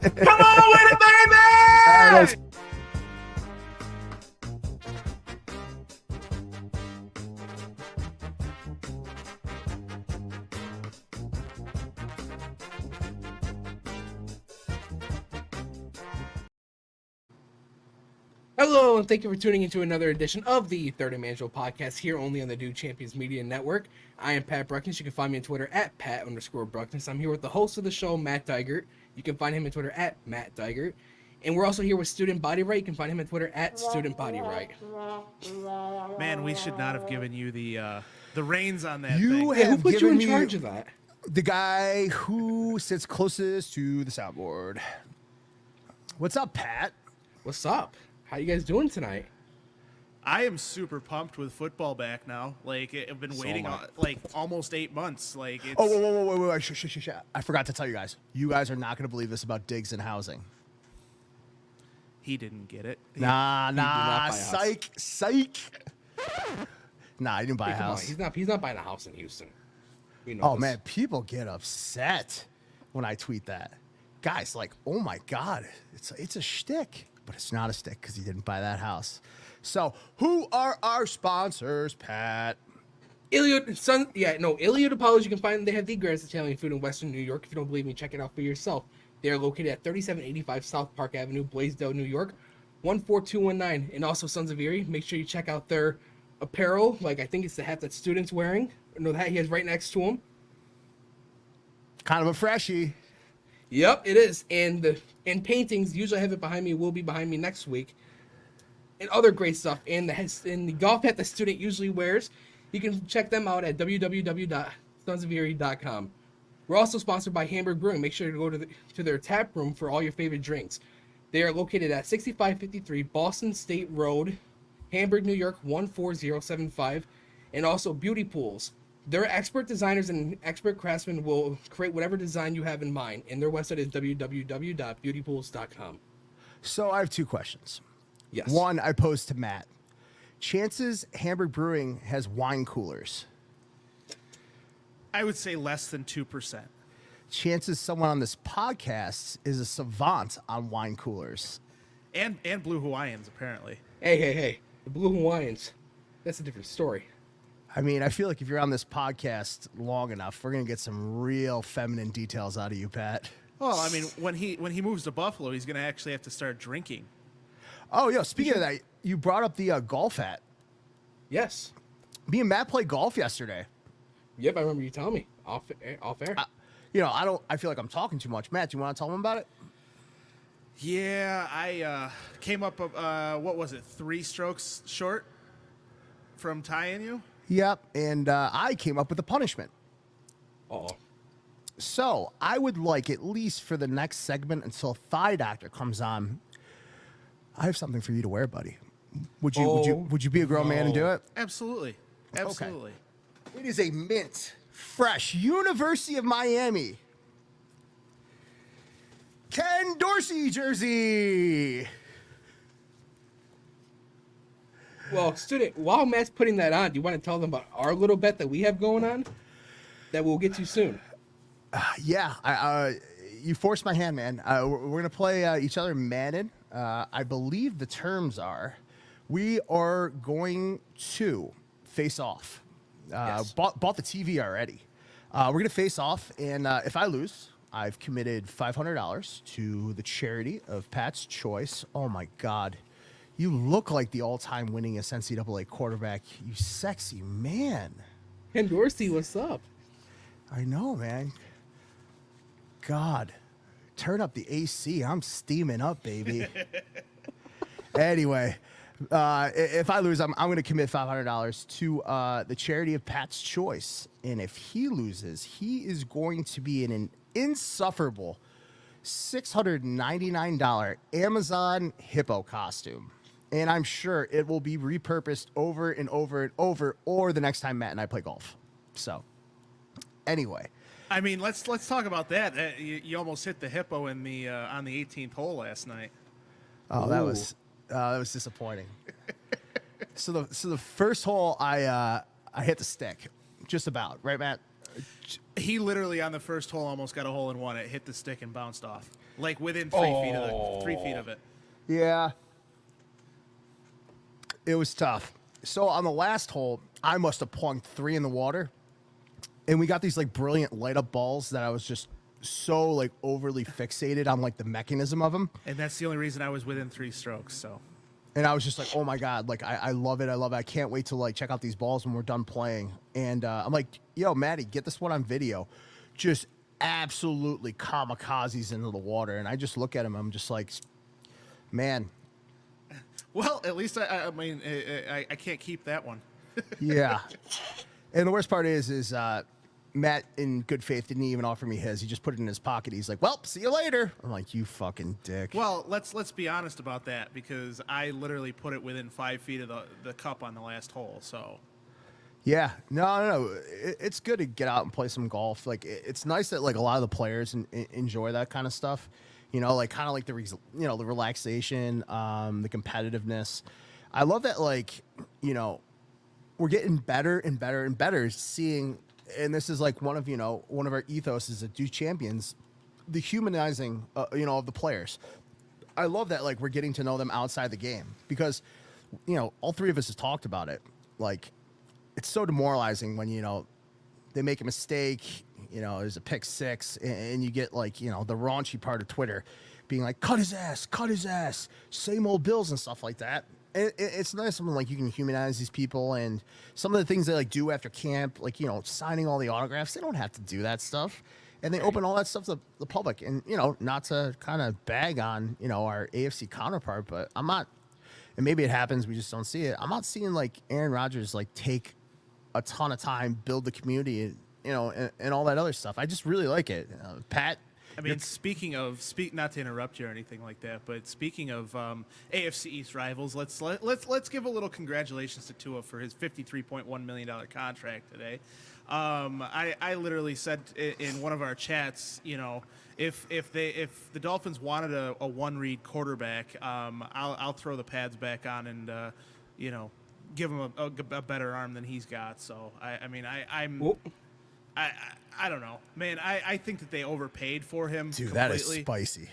Come on with it, baby! Hello, and thank you for tuning into another edition of the Third Dimensional Podcast here only on the Dude Champions Media Network. I am Pat Bruckness. You can find me on Twitter at Pat_Bruckness. I'm here with the host of the show, Matt Digert. You can find him on Twitter at Matt Digert. And we're also here with Student Body Right. You can find him on Twitter at Student Body Right. Man, we should not have given you the reins on that You thing. have Who put you given in me charge of that? the guy who sits closest to the soundboard. What's up, Pat? What's up? How you guys doing tonight? I am super pumped with football back now. Like, I've been waiting am I. like almost 8 months. Like, it's, Oh, whoa. Shh. I forgot to tell you guys. You guys are not going to believe this about Diggs and housing. he didn't get it. Nah, buy a house. psych. Nah, he didn't buy a Come on, house. he's not buying a house in Houston. We know Oh, this. man, people get upset when I tweet that. Guys, like, oh, my God, it's a shtick. But it's not a stick because he didn't buy that house. So, who are our sponsors, Pat? Iliad Apollos. You can find them. They have the greatest Italian food in Western New York. If you don't believe me, check it out for yourself. They are located at 3785 South Park Avenue, Blaisdell, New York, 14219. And also Sons of Erie. Make sure you check out their apparel. Like, I think it's the hat that students wearing. No, the hat he has right next to him. Kind of a freshie. Yep, it is. And paintings, usually I have it behind me, will be behind me next week. And other great stuff. And the golf hat the student usually wears, you can check them out at www.sonsoferie.com. We're also sponsored by Hamburg Brewing. Make sure to go to their tap room for all your favorite drinks. They are located at 6553 Boston State Road, Hamburg, New York 14075. And also Beauty Pools. Their expert designers and expert craftsmen will create whatever design you have in mind, and their website is www.beautypools.com. So, I have two questions. Yes. One, I posed to Matt. Chances Hamburg Brewing has wine coolers. I would say less than 2%. Chances someone on this podcast is a savant on wine coolers. And Blue Hawaiians, apparently. Hey. The Blue Hawaiians. That's a different story. I mean, I feel like if you're on this podcast long enough, we're going to get some real feminine details out of you, Pat. Well, I mean, when he moves to Buffalo, he's going to actually have to start drinking. Oh, yo, speaking of that, you brought up the golf hat. Yes. Me and Matt played golf yesterday. Yep, I remember you telling me. Off air. I feel like I'm talking too much. Matt, do you want to tell him about it? Yeah, I came up, what was it, 3 strokes short from tying you? Yep, and I came up with a punishment. Uh-oh. So I would like, at least for the next segment until Thigh Doctor comes on, I have something for you to wear, buddy. Would you be a grown man and do it? Absolutely. Absolutely. It is a mint, fresh University of Miami Ken Dorsey jersey. Well, student, while Matt's putting that on, do you want to tell them about our little bet that we have going on that we'll get to soon? Yeah, you forced my hand, man. We're going to play each other Madden. I believe the terms are we are going to face off. Yes. Bought the TV already. We're going to face off, and if I lose, I've committed $500 to the charity of Pat's choice. Oh, my God. You look like the all-time winningest NCAA quarterback, you sexy man. Ken Dorsey, what's up? I know, man. God, turn up the AC. I'm steaming up, baby. Anyway, if I lose, I'm going to commit $500 to the charity of Pat's choice. And if he loses, he is going to be in an insufferable $699 Amazon hippo costume. And I'm sure it will be repurposed over and over and over, or the next time Matt and I play golf. So, anyway. I mean, let's talk about that. You almost hit the hippo in the on the 18th hole last night. Oh, that was disappointing. So the first hole I hit the stick, just about, right, Matt? He literally on the first hole almost got a hole in one. It hit the stick and bounced off, like within 3 feet of it. Yeah. It was tough. So on the last hole, I must have plunked 3 in the water. And we got these like brilliant light up balls that I was just so like overly fixated on like the mechanism of them. And that's the only reason I was within 3 strokes. So And I was just like, oh my God, like I love it. I love it. I can't wait to like check out these balls when we're done playing. And I'm like, yo, Maddie, get this one on video. Just absolutely kamikazes into the water. And I just look at him. I'm just like, man, well, at least I mean I can't keep that one. yeah. And the worst part is Matt, in good faith, didn't even offer me his. He just put it in his pocket. He's like, well, see you later. I'm like, you fucking dick. Well, let's be honest about that because I literally put it within 5 feet of the cup on the last hole. So Yeah, no. It's good to get out and play some golf. Like, it's nice that like a lot of the players enjoy that kind of stuff. You know, like kind of like the the relaxation, the competitiveness. I love that. Like, you know, we're getting better and better and better. Seeing, and this is like one of our ethos is at Do Champions, the humanizing, of the players. I love that. Like, we're getting to know them outside the game because, all 3 of us have talked about it. Like, it's so demoralizing when, they make a mistake, there's a pick 6 and you get like, the raunchy part of Twitter being like, cut his ass, same old Bills and stuff like that. It's nice when like you can humanize these people and some of the things they like do after camp, like, signing all the autographs. They don't have to do that stuff. And they open all that stuff to the public. And, not to kind of bag on, our AFC counterpart, but I'm not, and maybe it happens, we just don't see it. I'm not seeing like Aaron Rodgers like take a ton of time, build the community, and all that other stuff. I just really like it. Pat. I mean, not to interrupt you or anything like that, but speaking of AFC East rivals, let's give a little congratulations to Tua for his $53.1 million contract today. I literally said in one of our chats, if the Dolphins wanted a one-read quarterback, I'll throw the pads back on and give him a better arm than he's got. So I don't know, man. I think that they overpaid for him. Dude, completely. That is spicy.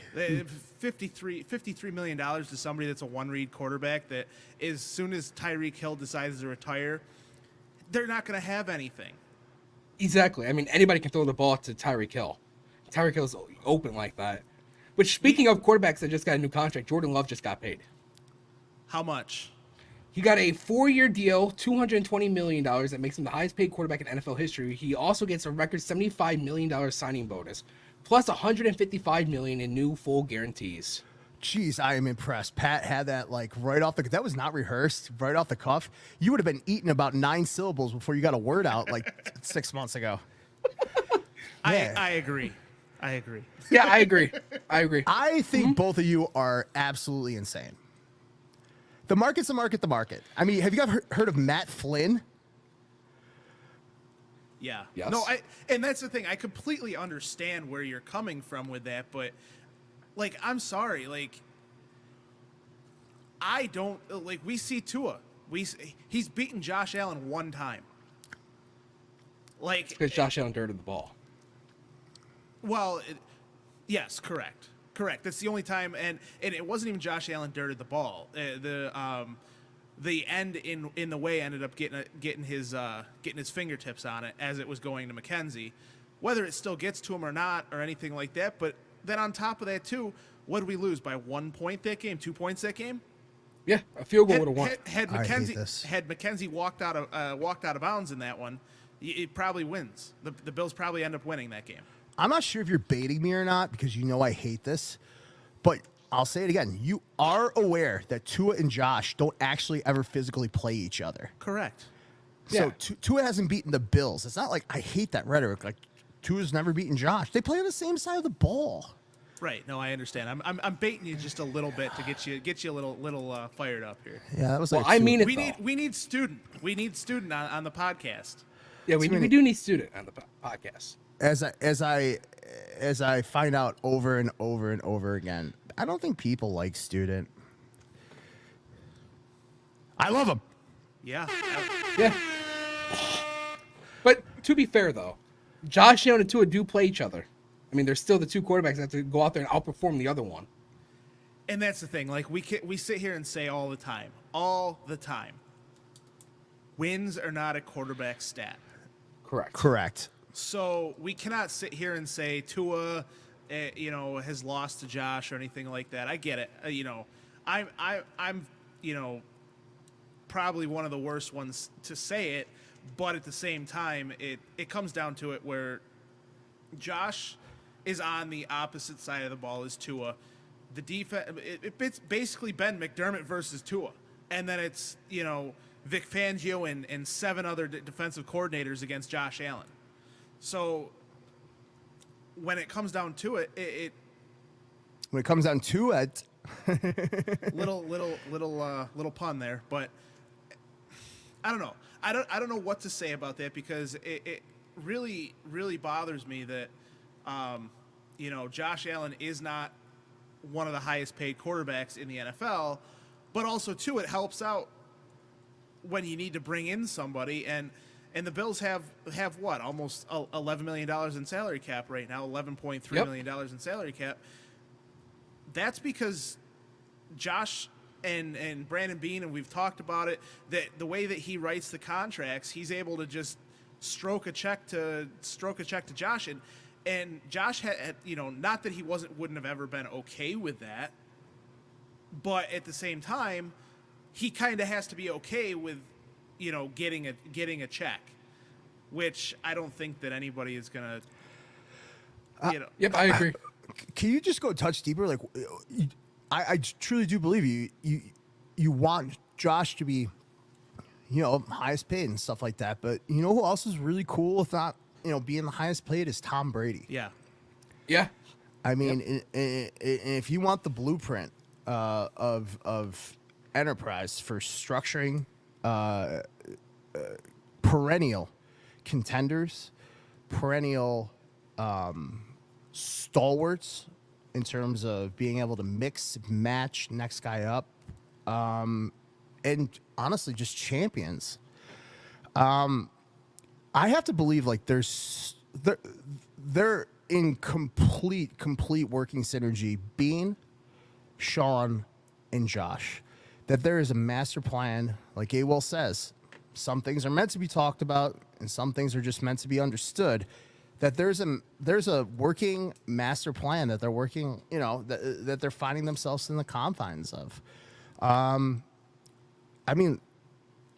$53 million to somebody that's a one-read quarterback that as soon as Tyreek Hill decides to retire, they're not going to have anything. Exactly. I mean, anybody can throw the ball to Tyreek Hill. Tyreek Hill's open like that. Which, speaking of quarterbacks that just got a new contract, Jordan Love just got paid. How much? He got a 4-year deal, $220 million. That makes him the highest paid quarterback in NFL history. He also gets a record $75 million signing bonus, plus $155 million in new full guarantees. Jeez, I am impressed. Pat had that like right off that was not rehearsed, right off the cuff. You would have been eating about 9 syllables before you got a word out like 6 months ago. I agree. Yeah, I agree. I think both of you are absolutely insane. The market's the market. I mean, have you guys heard of Matt Flynn? Yeah. Yes. No, and that's the thing. I completely understand where you're coming from with that, but like, I'm sorry, I don't we see Tua. He's beaten Josh Allen 1 time. Because Josh Allen dirted the ball. Well, yes, correct. That's the only time, and it wasn't even Josh Allen dirted the ball. The end in the way ended up getting his fingertips on it as it was going to McKenzie. Whether it still gets to him or not or anything like that, but then on top of that too, what did we lose by 1 point that game? 2 points that game? Yeah, a field goal would have won. Had McKenzie walked out of bounds in that one, it probably wins. The Bills probably end up winning that game. I'm not sure if you're baiting me or not because I hate this, but I'll say it again. You are aware that Tua and Josh don't actually ever physically play each other. Correct. So Tua hasn't beaten the Bills. It's not like I hate that rhetoric. Like Tua's never beaten Josh. They play on the same side of the ball. Right. No, I understand. I'm baiting you just a little bit to get you a little fired up here. Yeah, that was like. Well, I mean it. We need student. We need student on the podcast. Yeah, we do need student on the podcast. As I find out over and over and over again, I don't think people like student. I love him. Yeah. Yeah. But to be fair, though, Josh Allen and Tua do play each other. I mean, they're still the two quarterbacks that have to go out there and outperform the other one. And that's the thing. Like we sit here and say all the time, wins are not a quarterback stat. Correct. So we cannot sit here and say Tua, has lost to Josh or anything like that. I get it. I'm probably one of the worst ones to say it, but at the same time, it comes down to it where Josh is on the opposite side of the ball as Tua. The defense, it's basically been McDermott versus Tua, and then it's Vic Fangio and 7 other defensive coordinators against Josh Allen. So when it comes down to it, when it comes down to it, little pun there, but I don't know. I don't know what to say about that because it really bothers me that Josh Allen is not one of the highest paid quarterbacks in the NFL, but also too it helps out when you need to bring in somebody and the Bills have what, almost $11 million in salary cap right now, $11.3 million in salary cap. That's because Josh and Brandon Beane, and we've talked about it, that the way that he writes the contracts, he's able to just stroke a check to Josh, and Josh had not that he wouldn't have ever been okay with that, but at the same time, he kind of has to be okay with getting a check, which I don't think that anybody is gonna Yep, I agree. Can you just go a touch deeper? Like, I truly do believe you want Josh to be, highest paid and stuff like that. But you know who else is really cool with not, being the highest paid is Tom Brady. Yeah. Yeah. I mean, if you want the blueprint of enterprise for structuring perennial contenders, perennial stalwarts in terms of being able to mix, match next guy up, and honestly, just champions. I have to believe like they're in complete working synergy. Bean, Sean, and Josh, that there is a master plan. Like A-Will says, some things are meant to be talked about, and some things are just meant to be understood. That there's a working master plan that they're working, that they're finding themselves in the confines of. I mean,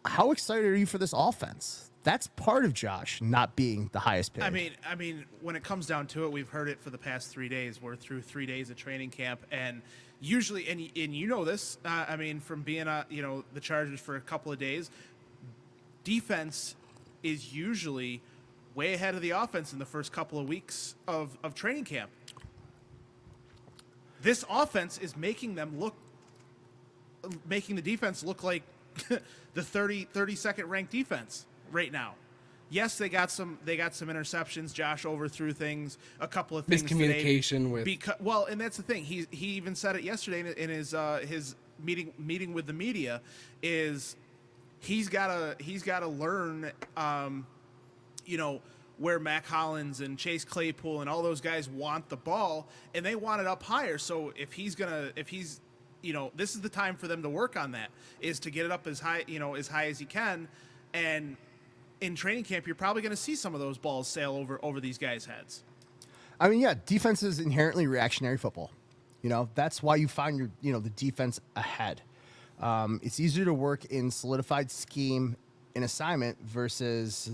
how excited are you for this offense? That's part of Josh not being the highest paid. I mean, when it comes down to it, we've heard it for the past 3 days. We're through 3 days of training camp, and usually, and you know this, from being the Chargers for a couple of days, defense is usually way ahead of the offense in the first couple of weeks of training camp. This offense is making the defense look like the 32nd ranked defense right now. Yes, they got some interceptions. Josh overthrew things, a couple of things miscommunication today and that's the thing. He even said it yesterday in his meeting with the media, is he's got to learn where Mac Hollins and Chase Claypool and all those guys want the ball, and they want it up higher. So if he's this is the time for them to work on that, is to get it up as high as he can. And in training camp, you're probably going to see some of those balls sail over these guys' heads. I mean, yeah, defense is inherently reactionary football. That's why you find the defense ahead. It's easier to work in solidified scheme and assignment versus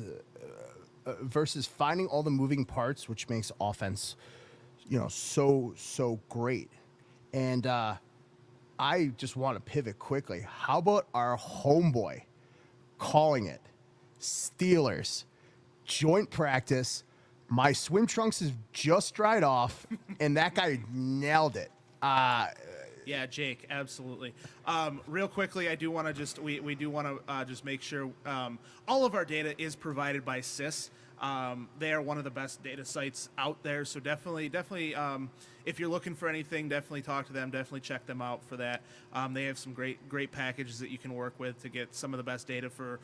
finding all the moving parts, which makes offense, so great. And I just want to pivot quickly. How about our homeboy calling it? Steelers joint practice. My swim trunks has just dried off, and that guy nailed it. Yeah, Jake, absolutely. Real quickly, I do want to we do want to just make sure all of our data is provided by SIS. They are one of the best data sites out there, so definitely, if you're looking for anything, definitely talk to them. Definitely check them out for that. They have some great packages that you can work with to get some of the best data for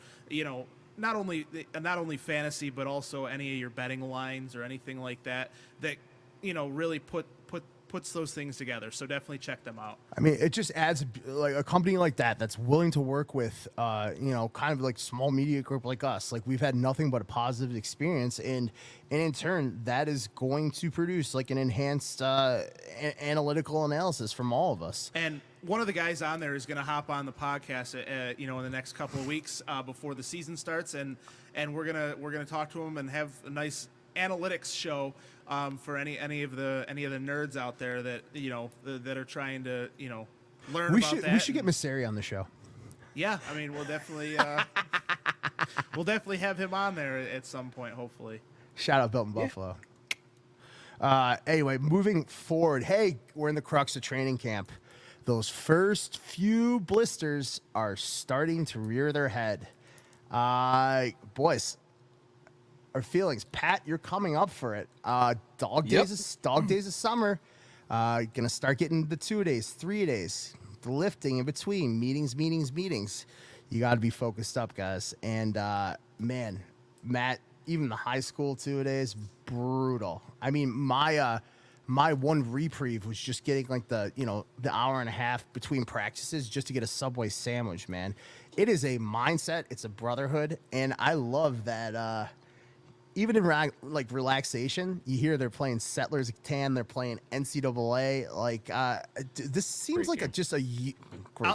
not only fantasy, but also any of your betting lines or anything like that really puts those things together. So definitely check them out. I mean, it just adds like a company like that that's willing to work with, kind of like small media group like us. Like we've had nothing but a positive experience, and in turn, that is going to produce like an enhanced analytical analysis from all of us. And one of the guys on there is going to hop on the podcast, in the next couple of weeks before the season starts, and we're gonna talk to him and have a nice analytics show for any of the nerds out there that that are trying to learn about that. We should get Masseri on the show. Yeah, I mean we'll definitely have him on there at some point, hopefully. Shout out Belton Buffalo. Anyway, moving forward. Hey, we're in the crux of training camp. Those first few blisters are starting to rear their head. Boys, our feelings. Pat, you're coming up for it. Dog days of summer. Gonna start getting the 2 days, 3 days, the lifting in between, meetings. You got to be focused up, guys. And man, Matt, even the high school 2 days, brutal. I mean, my one reprieve was just getting like the hour and a half between practices just to get a Subway sandwich, man. It is a mindset. It's a brotherhood. And I love that. Even in relaxation, you hear they're playing Settlers of Catan, they're playing NCAA. Like this seems Great like game. great.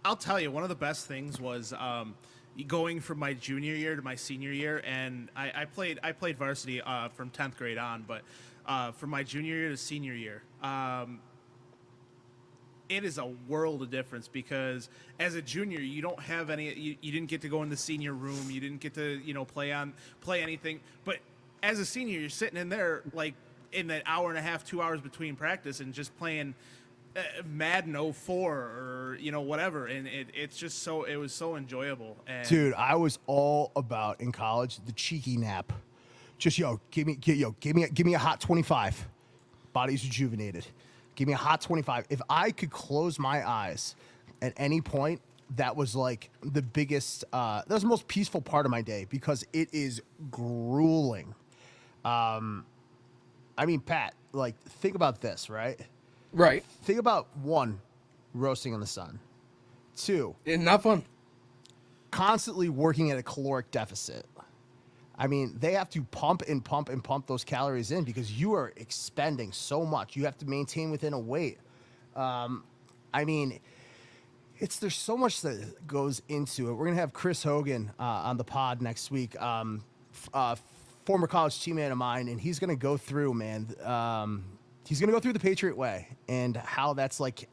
I'll tell you, one of the best things was going from my junior year to my senior year, and I played varsity from 10th grade on, but from my junior year to senior year, it is a world of difference because as a junior, you don't have any. You didn't get to go in the senior room. You didn't get to play anything. But as a senior, you're sitting in there like in that hour and a half, 2 hours between practice, and just playing Madden 04 or whatever. And it was so enjoyable. And Dude, I was all about in college the cheeky nap. Just give me a hot 25. Body's rejuvenated. Give me a hot 25. If I could close my eyes at any point, that was like the biggest, that was the most peaceful part of my day because it is grueling. I mean, Pat, like, think about this, right? Right. Think about 1, roasting in the sun. 2, Not fun. constantly working at a caloric deficit. I mean, they have to pump those calories in because you are expending so much. You have to maintain within a weight. I mean, there's so much that goes into it. We're gonna have Chris Hogan on the pod next week, former college teammate of mine, and he's gonna go through, man. He's gonna go through the Patriot way and how that's like,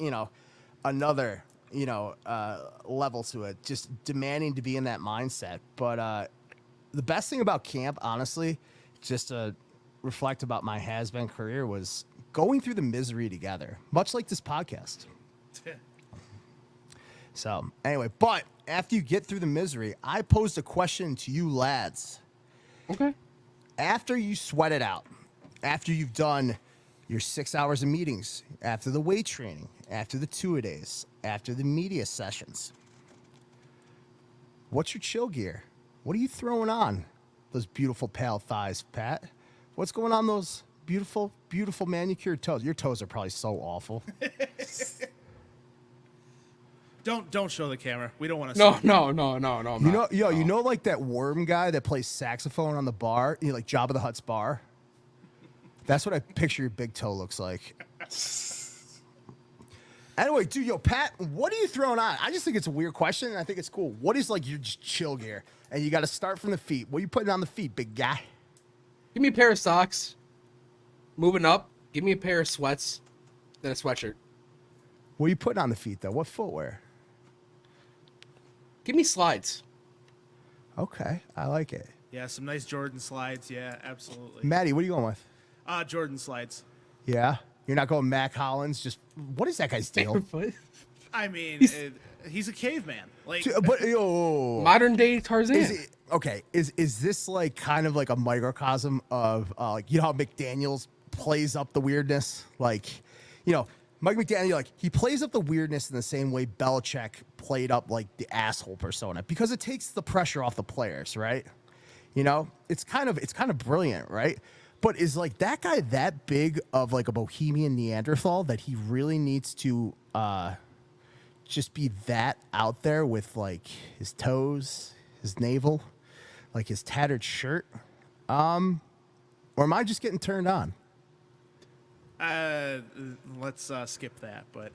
another, level to it. Just demanding to be in that mindset, but. The best thing about camp, honestly, just to reflect about my has-been career, was going through the misery together, much like this podcast. So, anyway, but after you get through the misery, I posed a question to you lads. Okay. After you sweat it out, after you've done your 6 hours of meetings, after the weight training, after the 2-a-days, after the media sessions, what's your chill gear? What are you throwing on those beautiful pale thighs, Pat? What's going on those beautiful, beautiful manicured toes? Your toes are probably so awful. Don't show the camera. We don't want to. No. You know, like that worm guy that plays saxophone on the bar, like Jabba the Hutt's bar. That's what I picture your big toe looks like. Anyway, dude, Pat, what are you throwing on? I just think it's a weird question, and I think it's cool. What is like your just chill gear? And you got to start from the feet. What are you putting on the feet, big guy? Give me a pair of socks. Moving up, give me a pair of sweats, then a sweatshirt. What are you putting on the feet, though? What footwear? Give me slides. Okay, I like it. Yeah, some nice Jordan slides. Yeah, absolutely. Maddie, what are you going with? Jordan slides. Yeah? You're not going Mac Hollins? Just, what is that guy's deal? Barefoot. I mean, he's a caveman. Like, But, Modern day Tarzan. Is this like kind of like a microcosm of like how McDaniels plays up the weirdness? Like, Mike McDaniel, like he plays up the weirdness in the same way Belichick played up like the asshole persona because it takes the pressure off the players, right? You know, it's kind of brilliant, right? But is like that guy that big of like a bohemian Neanderthal that he really needs to just be that out there with like his toes, his navel, like his tattered shirt? Or am I just getting turned on? Let's skip that. But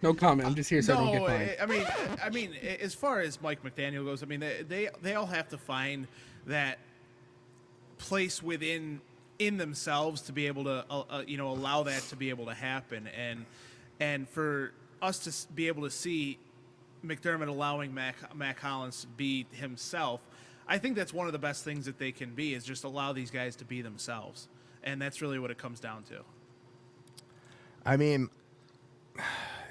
No comment. I'm just here so I don't get no, fined. I mean, as far as Mike McDaniel goes, I mean, they all have to find that place within themselves to be able to allow that to be able to happen, and for us to be able to see McDermott allowing Mac Hollins to be himself, I think that's one of the best things that they can be, is just allow these guys to be themselves, and that's really what it comes down to. I mean,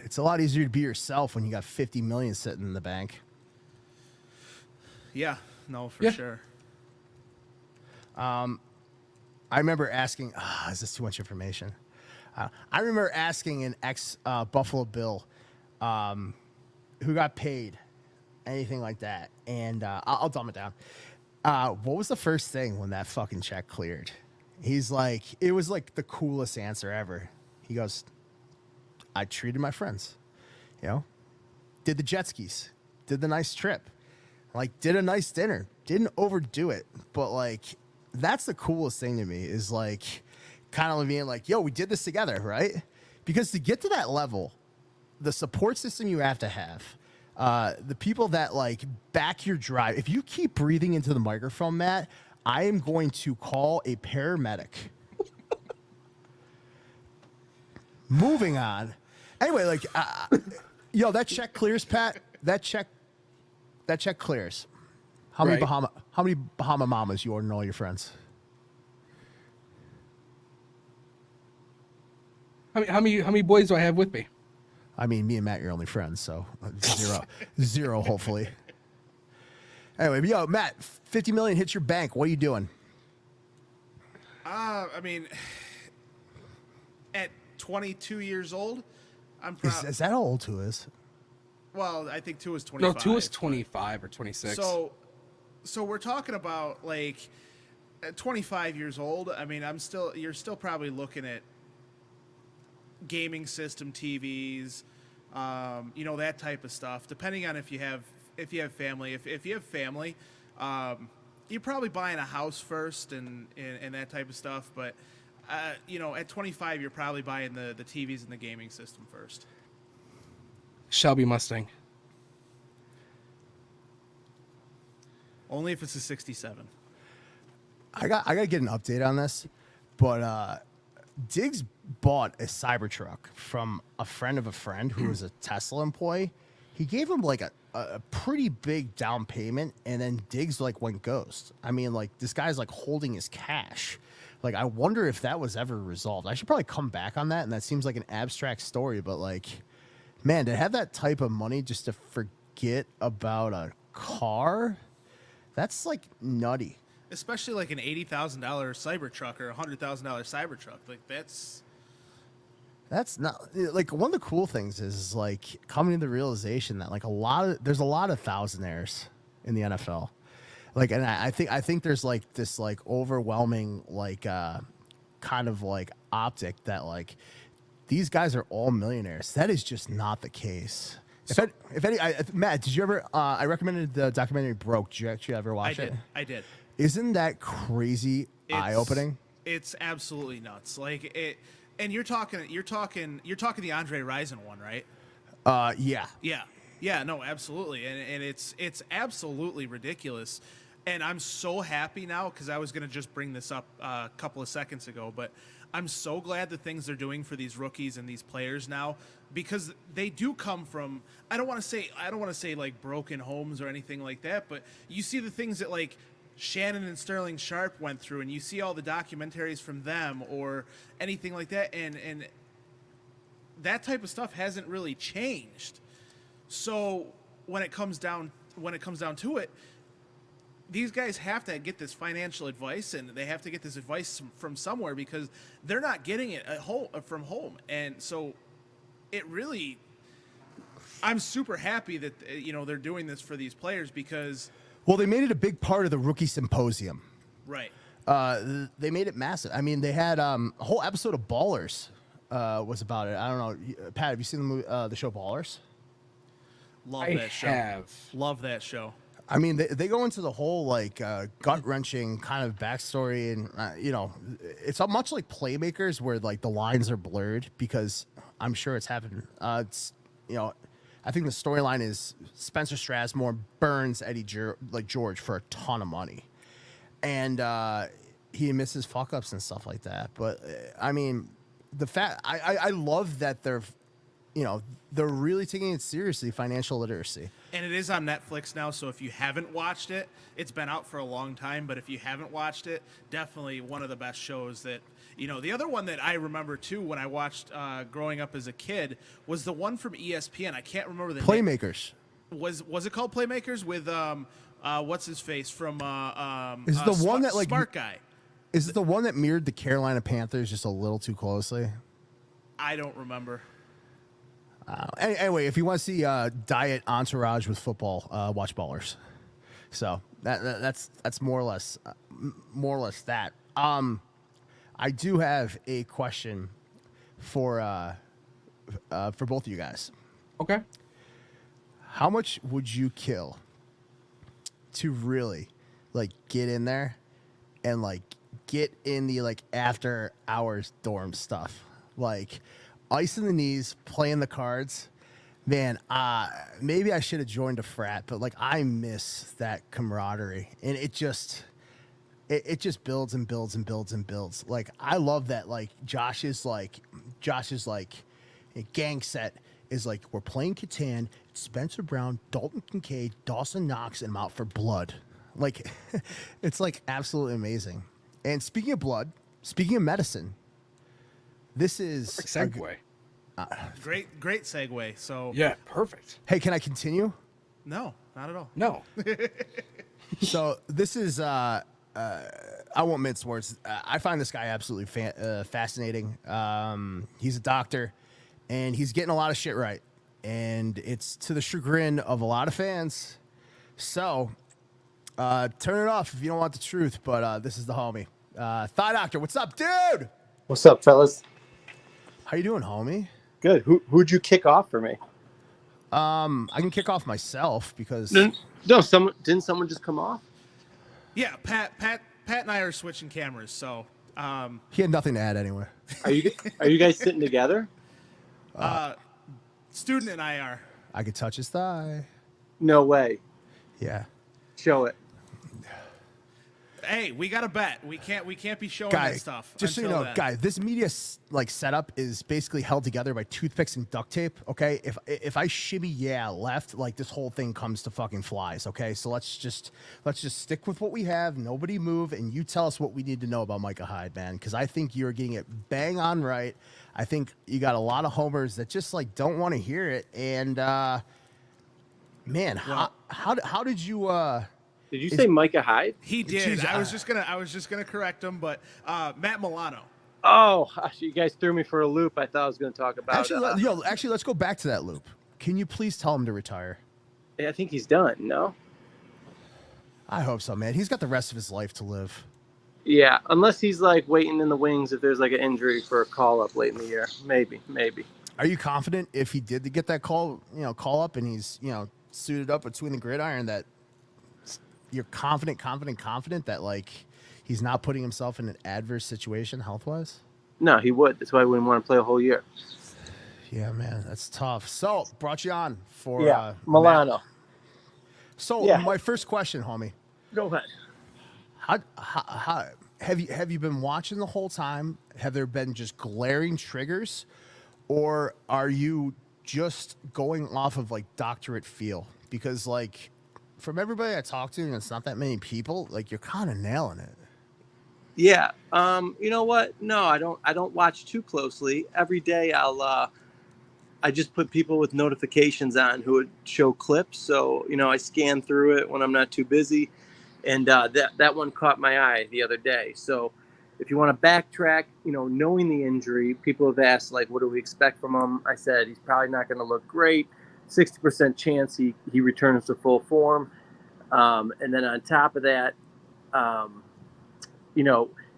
it's a lot easier to be yourself when you got 50 million sitting in the bank. Yeah, no, for sure. I remember asking, is this too much information? I remember asking an ex Buffalo Bill who got paid, anything like that. And I'll dumb it down. What was the first thing when that fucking check cleared? He's like, it was like the coolest answer ever. He goes, I treated my friends, you know, did the jet skis, did the nice trip, like did a nice dinner, didn't overdo it. But like, that's the coolest thing to me is like kind of being like, yo, we did this together, right? Because to get to that level, the support system you have to have, the people that like back your drive. If you keep breathing into the microphone, Matt, I am going to call a paramedic. Moving on. Anyway, like, yo, that check clears, Pat. That check clears. How many Bahama mamas you order all your friends? How many boys do I have with me? I mean, me and Matt, your only friends, so zero, hopefully. Anyway, yo, Matt, 50 million hits your bank. What are you doing? I mean, at 22 years old, I'm proud. Is that how old Tua is? Well, I think Tua is 25. No, Tua's 25 or 26. So we're talking about like at 25 years old. I mean, you're still probably looking at gaming system, TVs, that type of stuff. Depending on if you have family. If you have family, you're probably buying a house first and that type of stuff. But at 25, you're probably buying the TVs and the gaming system first. Shelby Mustang. Only if it's a 67. I got to get an update on this, but Diggs bought a Cybertruck from a friend of a friend who was a Tesla employee. He gave him like a pretty big down payment, and then Diggs like went ghost. I mean, like this guy's like holding his cash. Like, I wonder if that was ever resolved. I should probably come back on that, and that seems like an abstract story, but like, man, to have that type of money just to forget about a car, that's like nutty. Especially like an $80,000 Cybertruck or $100,000 Cybertruck. Like that's not like one of the cool things is like coming to the realization that like there's a lot of thousandaires in the NFL. Like, and I think there's like this like overwhelming like kind of like optic that like these guys are all millionaires. That is just not the case. Matt, did you ever? I recommended the documentary Broke. Did you actually ever watch it? I did. Isn't that crazy? Eye-opening. It's absolutely nuts. Like it, and you're talking the Andre Rison one, right? Yeah. Yeah. No, absolutely, and it's absolutely ridiculous. And I'm so happy now because I was going to just bring this up a couple of seconds ago, but I'm so glad the things they're doing for these rookies and these players now, because they do come from, I don't want to say like broken homes or anything like that, but you see the things that like Shannon and Sterling Sharp went through, and you see all the documentaries from them or anything like that, and that type of stuff hasn't really changed. So when it comes down to it, these guys have to get this financial advice, and they have to get this advice from somewhere because they're not getting it at home from home. And so it really, I'm super happy that they're doing this for these players because Well, they made it a big part of the rookie symposium. right. They made it massive. I mean, they had a whole episode of Ballers was about it. I don't know, Pat, have you seen the show Ballers? Love I that show. have. Love that show. I mean, they go into the whole like gut wrenching kind of backstory, and it's much like Playmakers, where like the lines are blurred because I'm sure it's happened. I think the storyline is Spencer Strasmore burns Eddie George for a ton of money, and he misses fuck ups and stuff like that. But I mean, I love that they're really taking it seriously, financial literacy. And it is on Netflix now, so if you haven't watched it, it's been out for a long time, but if you haven't watched it, definitely one of the best shows that, the other one that I remember too when I watched growing up as a kid was the one from ESPN. I can't remember the name. Playmakers. Was it called Playmakers with what's his face from Is the one that like Smart Guy? Is it the one that mirrored the Carolina Panthers just a little too closely? I don't remember. Anyway, if you want to see diet entourage with football, watch Ballers. So that's more or less that. I do have a question for both of you guys. Okay. How much would you kill to really like get in there and like get in the like after hours dorm stuff, like ice in the knees, playing the cards? Man, maybe I should have joined a frat, but like I miss that camaraderie, and it just builds and builds and builds and builds. Like I love that. Like Josh's gang set is like we're playing Catan, Spencer Brown, Dalton Kincaid, Dawson Knox, and I'm out for blood. Like it's like absolutely amazing. And speaking of blood, speaking of medicine, this is Perfect segue. Great segue. So Yeah, perfect. Hey, can I continue? no, not at all. No. So this is I won't mince words. I find this guy absolutely fascinating. He's a doctor, and he's getting a lot of shit right, and it's to the chagrin of a lot of fans. So turn it off if you don't want the truth. But this is the homie, Thigh Doctor. What's up, dude? What's up, fellas? How you doing, homie? Good. Who'd you kick off for me? I can kick off myself because No, didn't someone just come off? Yeah, Pat and I are switching cameras, so he had nothing to add anyway. Are you guys sitting together? Student and I are. I could touch his thigh. No way. Yeah. Show it. Hey, we got to bet. We can't be showing Guy, that stuff. just so you until know, then. guy, this media like setup is basically held together by toothpicks and duct tape. Okay, if I shimmy left, like this whole thing comes to fucking flies. Okay, so let's just stick with what we have. Nobody move, and you tell us what we need to know about Micah Hyde, man, because I think you're getting it bang on right. I think you got a lot of homers that just like don't want to hear it, and man, how did you? Did you say Micah Hyde? He did. Jeez, I was just gonna correct him, but Matt Milano. Oh, you guys threw me for a loop. I thought I was going to talk about. Actually, let's go back to that loop. Can you please tell him to retire? I think he's done. No. I hope so, man. He's got the rest of his life to live. Yeah, unless he's like waiting in the wings if there's like an injury for a call up late in the year. Maybe. Are you confident if he did get that call up and he's suited up between the gridiron that you're confident that like he's not putting himself in an adverse situation health-wise? No, he would. That's why I wouldn't want to play a whole year. Yeah, man, that's tough. So brought you on for Milano. Matt. So Yeah. my first question, homie. Go ahead. How have you been watching the whole time? Have there been just glaring triggers, or are you just going off of like doctorate feel? Because like from everybody I talk to, and it's not that many people, like you're kind of nailing it. Yeah. You know what? No, I don't watch too closely. Every day I just put people with notifications on who would show clips. So, I scan through it when I'm not too busy. and that one caught my eye the other day. So if you want to backtrack, knowing the injury, people have asked, like, what do we expect from him? I said he's probably not going to look great. 60% chance he returns to full form. And then on top of that,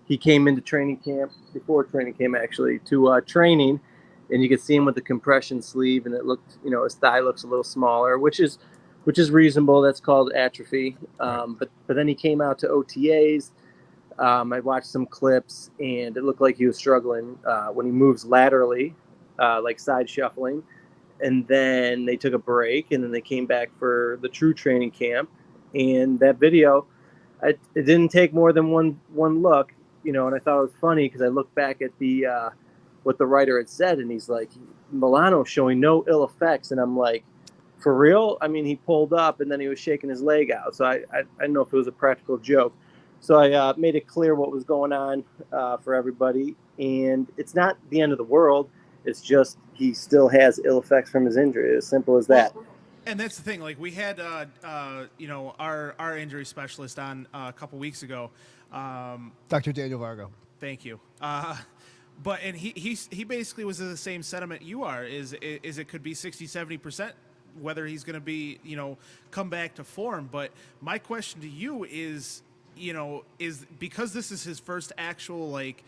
he came into training camp, before training camp actually, to training, and you could see him with the compression sleeve, and it looked, his thigh looks a little smaller, which is reasonable. That's called atrophy. But then he came out to OTAs. I watched some clips, and it looked like he was struggling when he moves laterally, like side shuffling. And then they took a break, and then they came back for the true training camp. And that video, it didn't take more than one look, and I thought it was funny because I looked back at the what the writer had said, and he's like, Milano showing no ill effects, and I'm like, for real? I mean, he pulled up and then he was shaking his leg out, so I didn't know if it was a practical joke. So I made it clear what was going on for everybody, and it's not the end of the world. It's just he still has ill effects from his injury. As simple as that. And that's the thing. Like, we had, our injury specialist on a couple weeks ago. Dr. Daniel Vargo. Thank you. And he basically was in the same sentiment you are. Is it could be 60-70% whether he's going to be come back to form. But my question to you is because this is his first actual like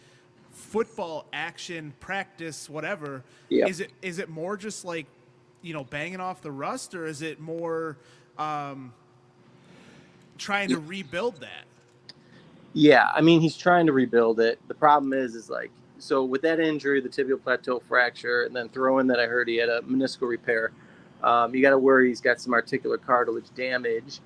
football action practice, whatever. Yeah. Is it more just like banging off the rust, or is it more trying to rebuild that? Yeah, I mean, he's trying to rebuild it. The problem is like, so with that injury, the tibial plateau fracture, and then throw in that I heard he had a meniscal repair, you got to worry he's got some articular cartilage damage.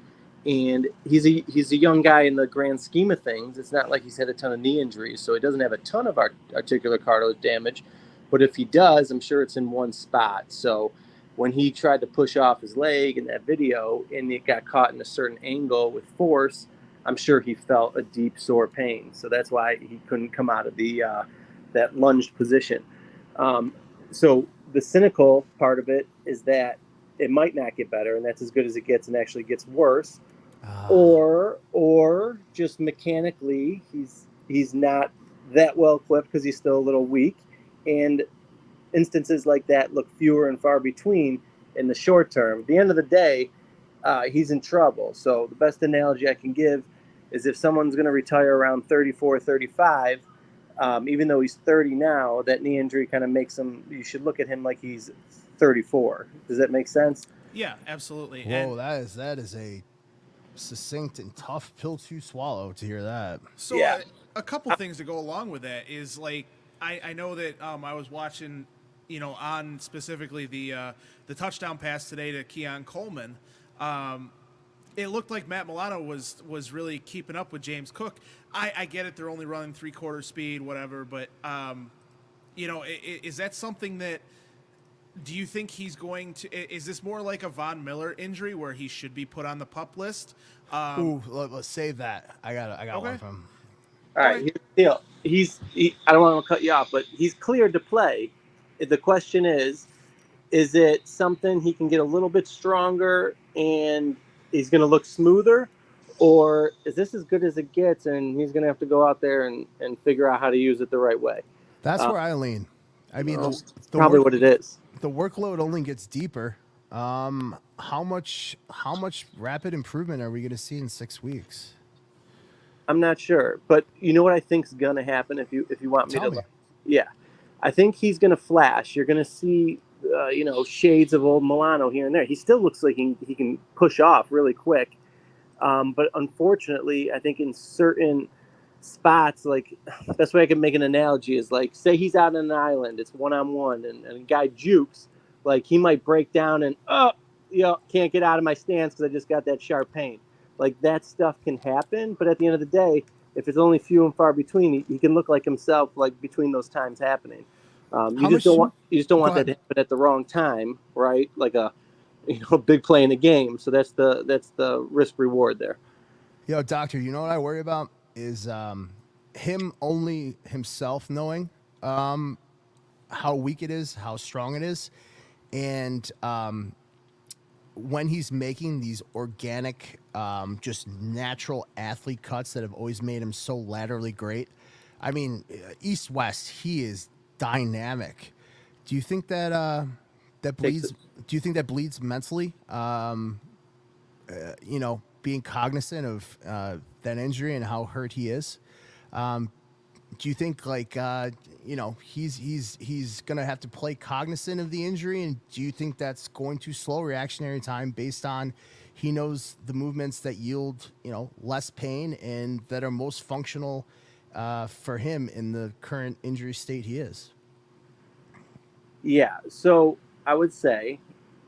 And he's a young guy in the grand scheme of things. It's not like he's had a ton of knee injuries, so he doesn't have a ton of articular cartilage damage. But if he does, I'm sure it's in one spot. So when he tried to push off his leg in that video and it got caught in a certain angle with force, I'm sure he felt a deep sore pain. So that's why he couldn't come out of the that lunged position. So the cynical part of it is that it might not get better, and that's as good as it gets, and actually gets worse. Or just mechanically he's not that well equipped because he's still a little weak, and instances like that look fewer and far between in the short term. At the end of the day, he's in trouble. So the best analogy I can give is if someone's going to retire around 34, 35, even though he's 30 now, that knee injury kind of makes him, you should look at him like he's 34. Does that make sense? Yeah, absolutely. Whoa, that is a succinct and tough pill to swallow to hear that. So Yeah. a couple things to go along with that is like, I know that I was watching, on specifically the touchdown pass today to Keon Coleman. It looked like Matt Milano was really keeping up with James Cook. I get it; they're only running 3/4 speed, whatever. But is that something that? Do you think he's going to? Is this more like a Von Miller injury where he should be put on the PUP list? Let's save that. I got Okay. one from. All right, here's the deal. I don't want to cut you off, but he's cleared to play. The question is it something he can get a little bit stronger and he's going to look smoother, or is this as good as it gets and he's going to have to go out there and figure out how to use it the right way? That's where I lean. I mean, the probably what it is. The workload only gets deeper. How much rapid improvement are we going to see in 6 weeks? I'm not sure, but you know what I think is going to happen if you want me Tell to. me. Yeah, I think he's going to flash. You're going to see, shades of old Milano here and there. He still looks like he can push off really quick, but unfortunately, I think in certain spots, like best way I can make an analogy is like, say he's out on an island, it's 1-on-1, and a guy jukes, like he might break down and can't get out of my stance because I just got that sharp pain. Like that stuff can happen, but at the end of the day, if it's only few and far between, he can look like himself, like between those times happening. You just don't want that to happen at the wrong time, right? Like a big play in the game. So that's the risk reward there. Yo, doctor, you know what I worry about is him only himself knowing how weak it is, how strong it is, and when he's making these organic, just natural athlete cuts that have always made him so laterally great. I mean, East West, he is dynamic. Do you think that that bleeds? Do you think that bleeds mentally? Being cognizant of that injury and how hurt he is. Do you think he's gonna have to play cognizant of the injury, and do you think that's going to slow reactionary time based on he knows the movements that yield less pain and that are most functional for him in the current injury state he is? Yeah, so I would say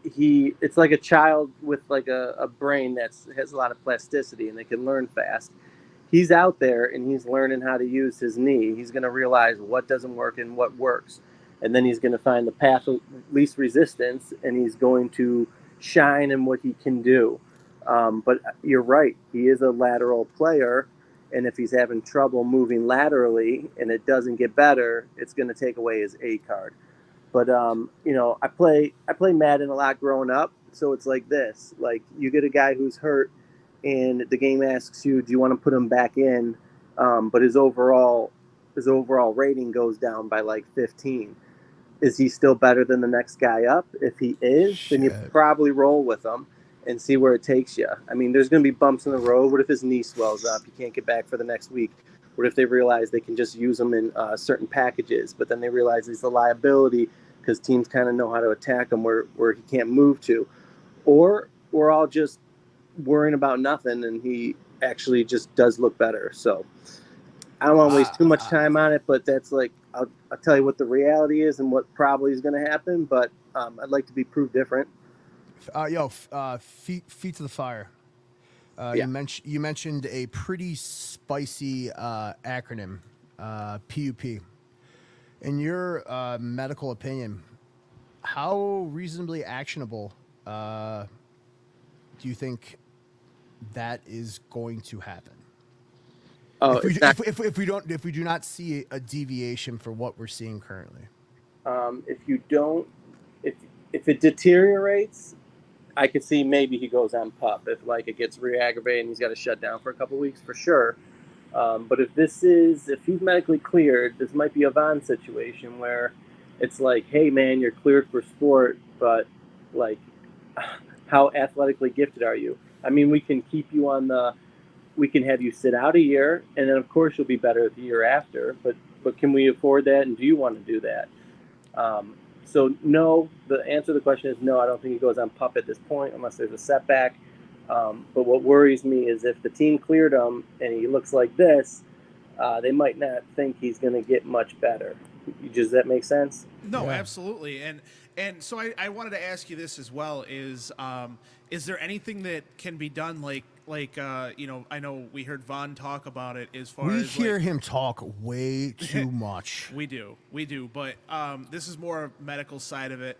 it's like a child with like a brain that has a lot of plasticity and they can learn fast. He's out there and he's learning how to use his knee. He's going to realize what doesn't work and what works. And then he's going to find the path of least resistance and he's going to shine in what he can do. But you're right. He is a lateral player. And if he's having trouble moving laterally and it doesn't get better, it's going to take away his A card. But, I play Madden a lot growing up. So it's like this, like you get a guy who's hurt and the game asks you, do you want to put him back in? But his overall rating goes down by like 15. Is he still better than the next guy up? If he is, then you probably roll with him and see where it takes you. I mean, there's going to be bumps in the road. What if his knee swells up? He can't get back for the next week. What if they realize they can just use him in certain packages, but then they realize he's a liability because teams kind of know how to attack him where he can't move to? Or we're all just worrying about nothing and he actually just does look better. So I don't want to waste too much time on it, but that's like, I'll tell you what the reality is and what probably is going to happen, but I'd like to be proved different. Feet to the fire. Yeah. You mentioned a pretty spicy acronym, PUP. In your medical opinion, how reasonably actionable do you think that is going to happen? Oh, if we do not see a deviation for what we're seeing currently. If it deteriorates, I could see maybe he goes on PUP. If like it gets re-aggravated and he's got to shut down for a couple of weeks for sure. But if he's medically cleared, this might be a Von situation where it's like, hey man, you're cleared for sport, but like, how athletically gifted are you? I mean, we can keep you we can have you sit out a year, and then of course you'll be better the year after. But can we afford that? And do you want to do that? So no, the answer to the question is no. I don't think he goes on PUP at this point unless there's a setback. But what worries me is if the team cleared him and he looks like this, they might not think he's going to get much better. Does that make sense? No, Yeah. Absolutely. And so I wanted to ask you this as well: is there anything that can be done? I know we heard Von talk about it as far We as hear him talk way too much. We do, but this is more medical side of it.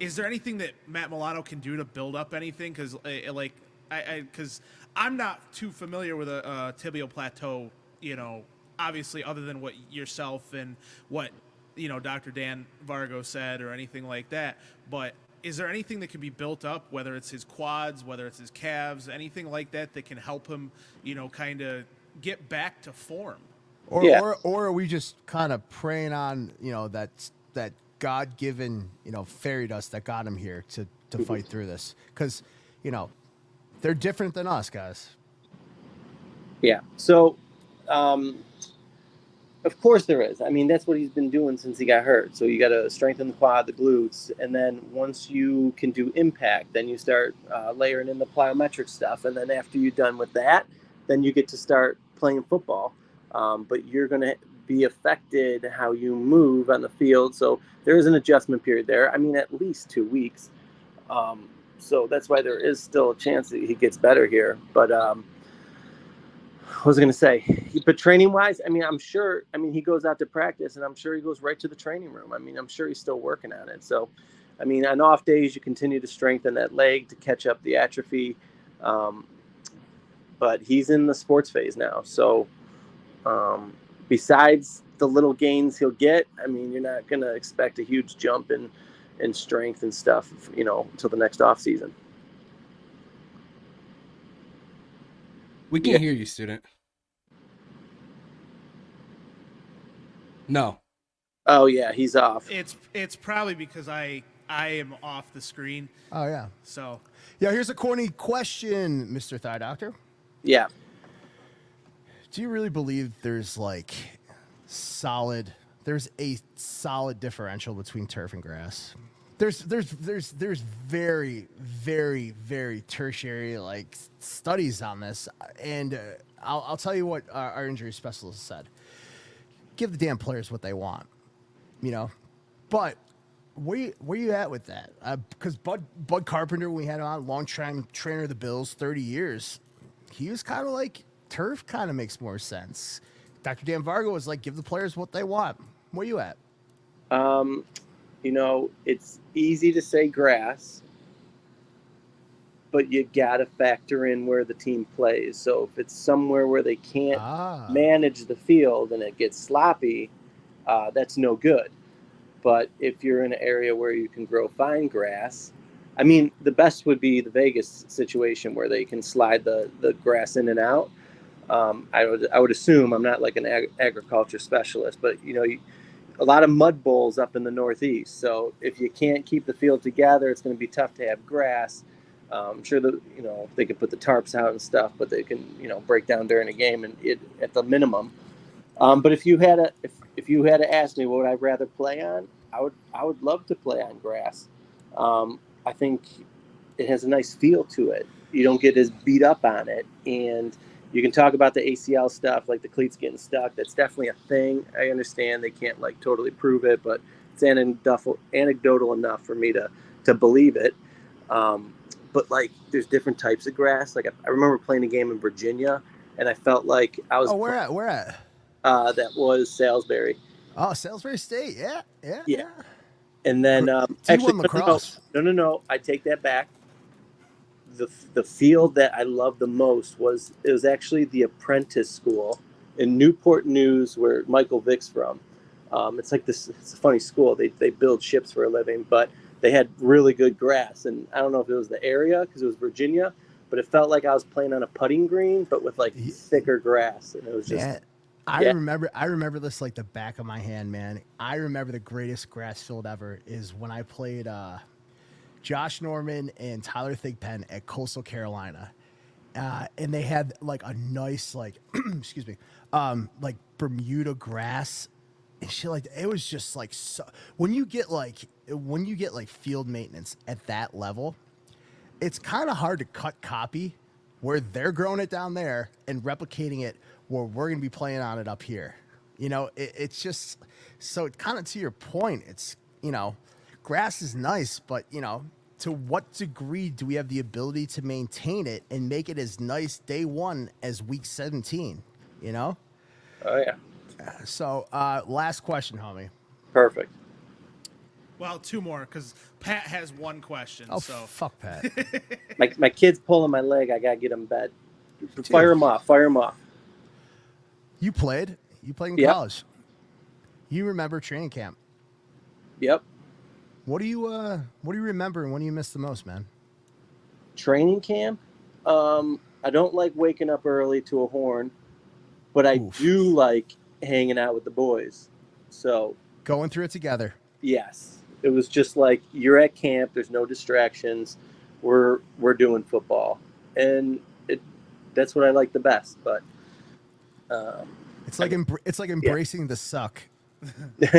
Is there anything that Matt Milano can do to build up anything? Because because I'm not too familiar with a tibial plateau. Obviously, other than what yourself and what Dr. Dan Vargo said or anything like that. But is there anything that can be built up, whether it's his quads, whether it's his calves, anything like that that can help him, kind of get back to form? Or are we just kind of preying on, that God-given, fairy dust that got him here to fight through this? Because, they're different than us, guys. Yeah. So, of course there is. I mean, that's what he's been doing since he got hurt. So you got to strengthen the quad, the glutes, and then once you can do impact, then you start layering in the plyometric stuff. And then after you're done with that, then you get to start playing football. But you're going to be affected how you move on the field. So there is an adjustment period there. I mean, at least 2 weeks. So that's why there is still a chance that he gets better here. But what was I going to say? But training-wise, I mean, he goes out to practice, and I'm sure he goes right to the training room. I mean, I'm sure he's still working on it. So, I mean, on off days, you continue to strengthen that leg to catch up the atrophy. But he's in the sports phase now. So, besides the little gains he'll get, I mean, you're not going to expect a huge jump in and strength and stuff, until the next off season. We can't hear you, student. No. Oh yeah, he's off. It's probably because I am off the screen. Oh yeah. So Yeah, here's a corny question, Mr. Thigh Doctor. Yeah. Do you really believe there's a solid differential between turf and grass? There's very, very, very tertiary studies on this, and I'll tell you what our injury specialist said. Give the damn players what they want, But where you at with that? Because Bud Carpenter, when we had him on, long-time trainer of the Bills, 30 years, he was kind of like, turf kind of makes more sense. Dr. Dan Vargo was like, give the players what they want. Where you at? It's easy to say grass, but you got to factor in where the team plays. So if it's somewhere where they can't manage the field and it gets sloppy, that's no good. But if you're in an area where you can grow fine grass, I mean, the best would be the Vegas situation where they can slide the grass in and out. I would assume, I'm not like an agriculture specialist, but a lot of mud bowls up in the Northeast. So if you can't keep the field together, it's going to be tough to have grass. I'm sure that they can put the tarps out and stuff, but they can break down during a game and at the minimum. But if you had to ask me what would I rather play on, I would love to play on grass. I think it has a nice feel to it. You don't get as beat up on it, and you can talk about the ACL stuff, like the cleats getting stuck. That's definitely a thing. I understand they can't totally prove it, but it's anecdotal enough for me to believe it. But there's different types of grass. I remember playing a game in Virginia, and I felt like I was. Oh, where at? That was Salisbury. Oh, Salisbury State. Yeah. And then actually, lacrosse. No. I take that back. The field that I loved the most was actually the Apprentice School in Newport News, where Michael Vick's from. It's a funny school. They build ships for a living, but they had really good grass. And I don't know if it was the area because it was Virginia, but it felt like I was playing on a putting green, but with thicker grass. And it was just. Yeah. I remember this like the back of my hand, man. I remember the greatest grass field ever is when I played Josh Norman and Tyler Thigpen at Coastal Carolina. And they had a nice excuse me, Bermuda grass and shit it was just so when you get field maintenance at that level, it's kind of hard to cut copy where they're growing it down there and replicating it where we're going to be playing on it up here. It's just, so kind of to your point, it's, grass is nice, but, to what degree do we have the ability to maintain it and make it as nice day one as week 17, Oh, yeah. So, last question, homie. Perfect. Well, two more because Pat has one question. Oh, so fuck Pat. my kid's pulling my leg. I got to get him in bed. Fire him off. You played in Yep. college. You remember training camp. Yep. What do you remember and when do you miss the most, man? Training camp. I don't like waking up early to a horn, but I do like hanging out with the boys. So going through it together. Yes, it was just like you're at camp. There's no distractions. We're doing football, and that's what I like the best. But it's like embracing the suck.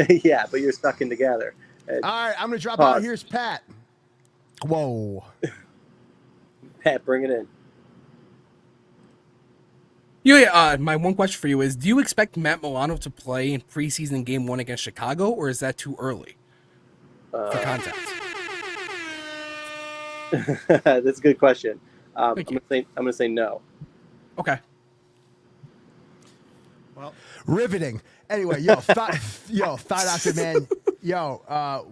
Yeah, but you're stuck in together. All right, I'm gonna drop out. Here's Pat. Whoa. Pat, bring it in. Yeah, my one question for you is, do you expect Matt Milano to play in preseason game 1 against Chicago, or is that too early for contact? That's a good question. I'm gonna say no. Okay. Well, riveting. Anyway, Thigh Doctor, man.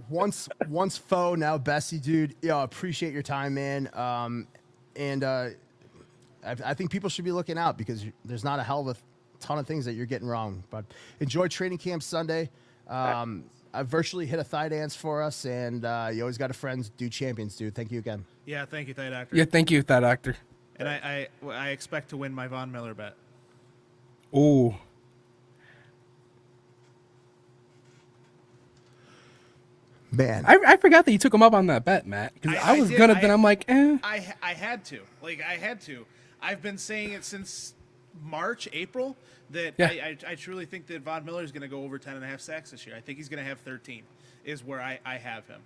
Once foe, now Bessie, dude. Appreciate your time, man. And I think people should be looking out because there's not a hell of a ton of things that you're getting wrong. But enjoy training camp Sunday. virtually hit a thigh dance for us, and you always got a friend. Do champions, dude. Thank you again. Yeah, thank you, Thigh Doctor. Yeah, thank you, that actor. And I expect to win my Von Miller bet. Ooh. Man, I forgot that you took him up on that bet, Matt. Because I was did. gonna, then I'm like, eh. I had to. I've been saying it since March, April, that Yeah. I truly think that Von Miller is going to go over 10.5 sacks this year. I think he's going to have 13, is where I have him.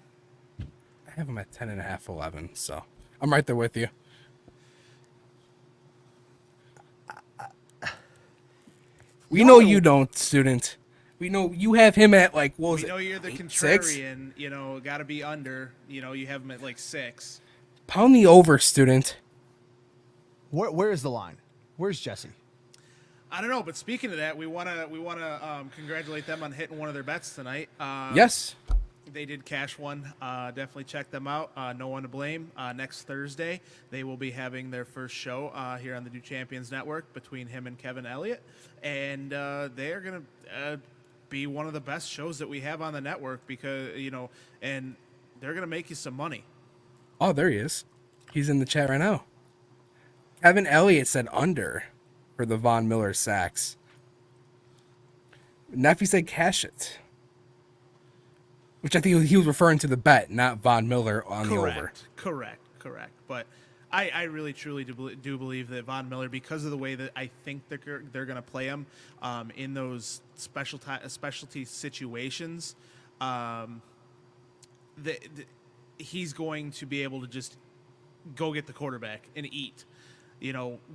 I have him at 10.5, 11. So I'm right there with you. We know you don't, student. We know you have him at like, what was We it? know you're the 6? contrarian, got to be under. You have him at like 6. Pound the over, student. where is the line? Where's Jesse? I don't know, but speaking of that, we wanna congratulate them on hitting one of their bets tonight. Yes. They did cash one. Definitely check them out. No one to blame. Next Thursday, they will be having their first show here on the Do Champions Network between him and Kevin Elliott, and they are gonna be one of the best shows that we have on the network because and they're gonna make you some money. Oh, there he is. He's in the chat right now. Kevin Elliott said under for the Von Miller sacks. Neffy said cash it. Which I think he was referring to the bet, not Von Miller on the over. Correct. But I really truly do believe that Von Miller, because of the way that I think they're going to play him in those specialty situations, he's going to be able to just go get the quarterback and eat,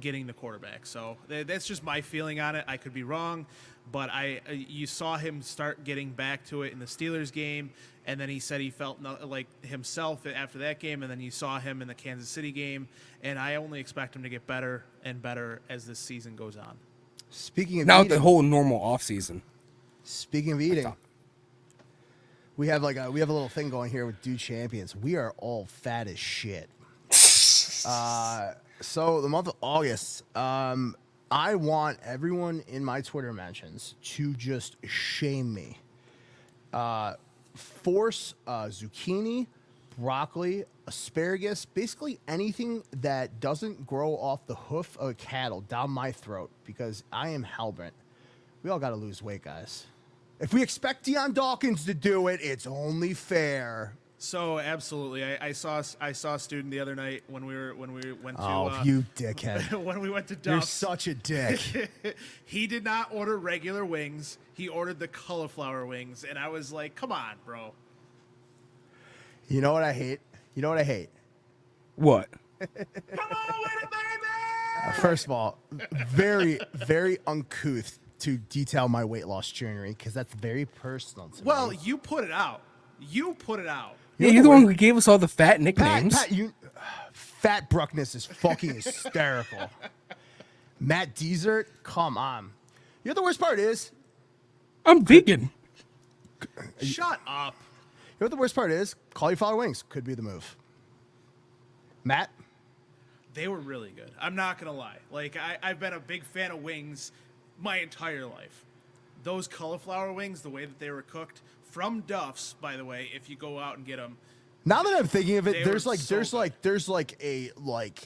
getting the quarterback. So that's just my feeling on it. I could be wrong, but you saw him start getting back to it in the Steelers game, and then he said he felt like himself after that game, and then you saw him in the Kansas City game, and I only expect him to get better and better as this season goes on. Speaking of Now eating, the whole normal offseason. speaking of eating, we have a little thing going here with Do Champions. We are all fat as shit. So the month of August, I want everyone in my Twitter mentions to just shame me. Force zucchini, broccoli, asparagus, basically anything that doesn't grow off the hoof of a cattle down my throat because I am hellbent. We all got to lose weight, guys. If we expect Deion Dawkins to do it, it's only fair. So absolutely, I saw a student the other night when we went to Oh, you dickhead. when we went to You're Duff's. such a dick. He did not order regular wings. He ordered the cauliflower wings, and I was like, "Come on, bro." You know what I hate? What? First of all, very, very uncouth to detail my weight loss journey because that's very personal to Well, me. you put it out. Yeah, you're the one who gave us all the fat nicknames. Pat, Fat Bruckness is fucking hysterical. Matt Desert, come on. You know the worst part is? I'm vegan. Shut up. You know what the worst part is? Cauliflower wings could be the move. Matt? They were really good. I'm not gonna lie. Like I've been a big fan of wings my entire life. Those cauliflower wings, the way that they were cooked from Duff's, by the way, if you go out and get them. Now that I'm thinking of it, They there's were like so a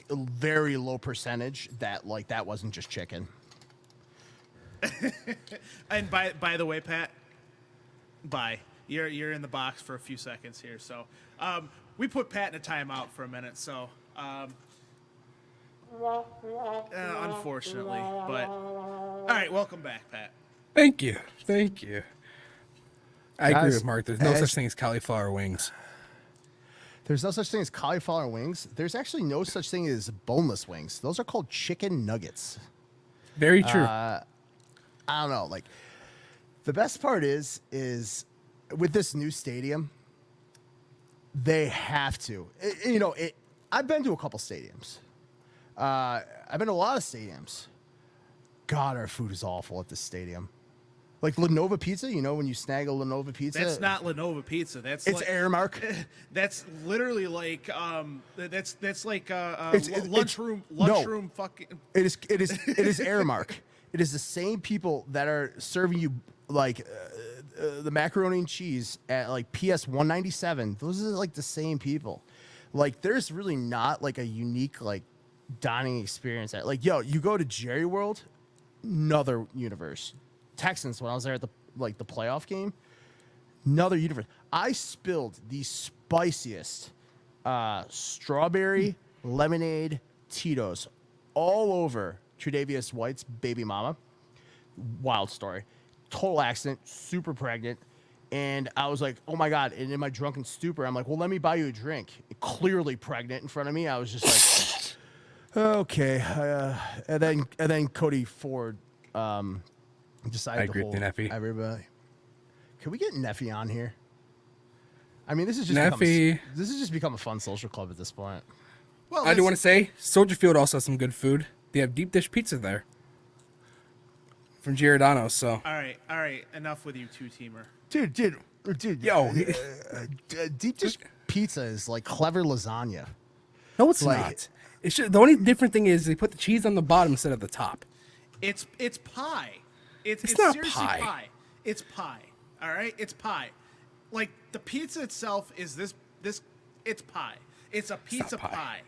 very low percentage that that wasn't just chicken. And by the way, Pat, you're in the box for a few seconds here. So we put Pat in a timeout for a minute. So unfortunately, but all right, welcome back, Pat. Thank you. I agree Guys, with Mark. There's no as- such thing as cauliflower wings. There's no such thing as cauliflower wings. There's actually no such thing as boneless wings. Those are called chicken nuggets. Very true. I don't know. Like, the best part is with this new stadium, they have to. I've been to a couple stadiums. I've been to a lot of stadiums. God, our food is awful at this stadium. Like Lenova Pizza, when you snag a Lenova Pizza. That's not Lenova Pizza. It's like, Airmark. That's literally like that's like It's- lunchroom no. fucking. It is Airmark. It is the same people that are serving you like the macaroni and cheese at like PS 197. Those are like the same people. Like there's really not like a unique like dining experience. Like yo, you go to Jerry World, another universe. Texans when I was there at the playoff game, another universe. I spilled the spiciest strawberry lemonade Tito's all over Tre'Davious White's baby mama. Wild story. Total accident, super pregnant. And I was like, oh my God. And in my drunken stupor, I'm like, well, let me buy you a drink. Clearly pregnant in front of me. I was just like, okay. And then Cody Ford decided I agree to with hold you, Neffy. everybody. Can we get Neffy on here? I mean, this has Neffy. just become a fun social club at this point. Well, I do want to say, Soldier Field also has some good food. They have deep dish pizza there from Giordano. So All right. Enough with you, two-teamer. Dude. Yo. Deep dish pizza is like clever lasagna. no, it's Like- not. It's just, the only different thing is they put the cheese on the bottom instead of the top. It's pie. It's not seriously pie. pie. It's pie. All right, it's pie. Like the pizza itself is this. It's pie. It's a pizza pie. pie.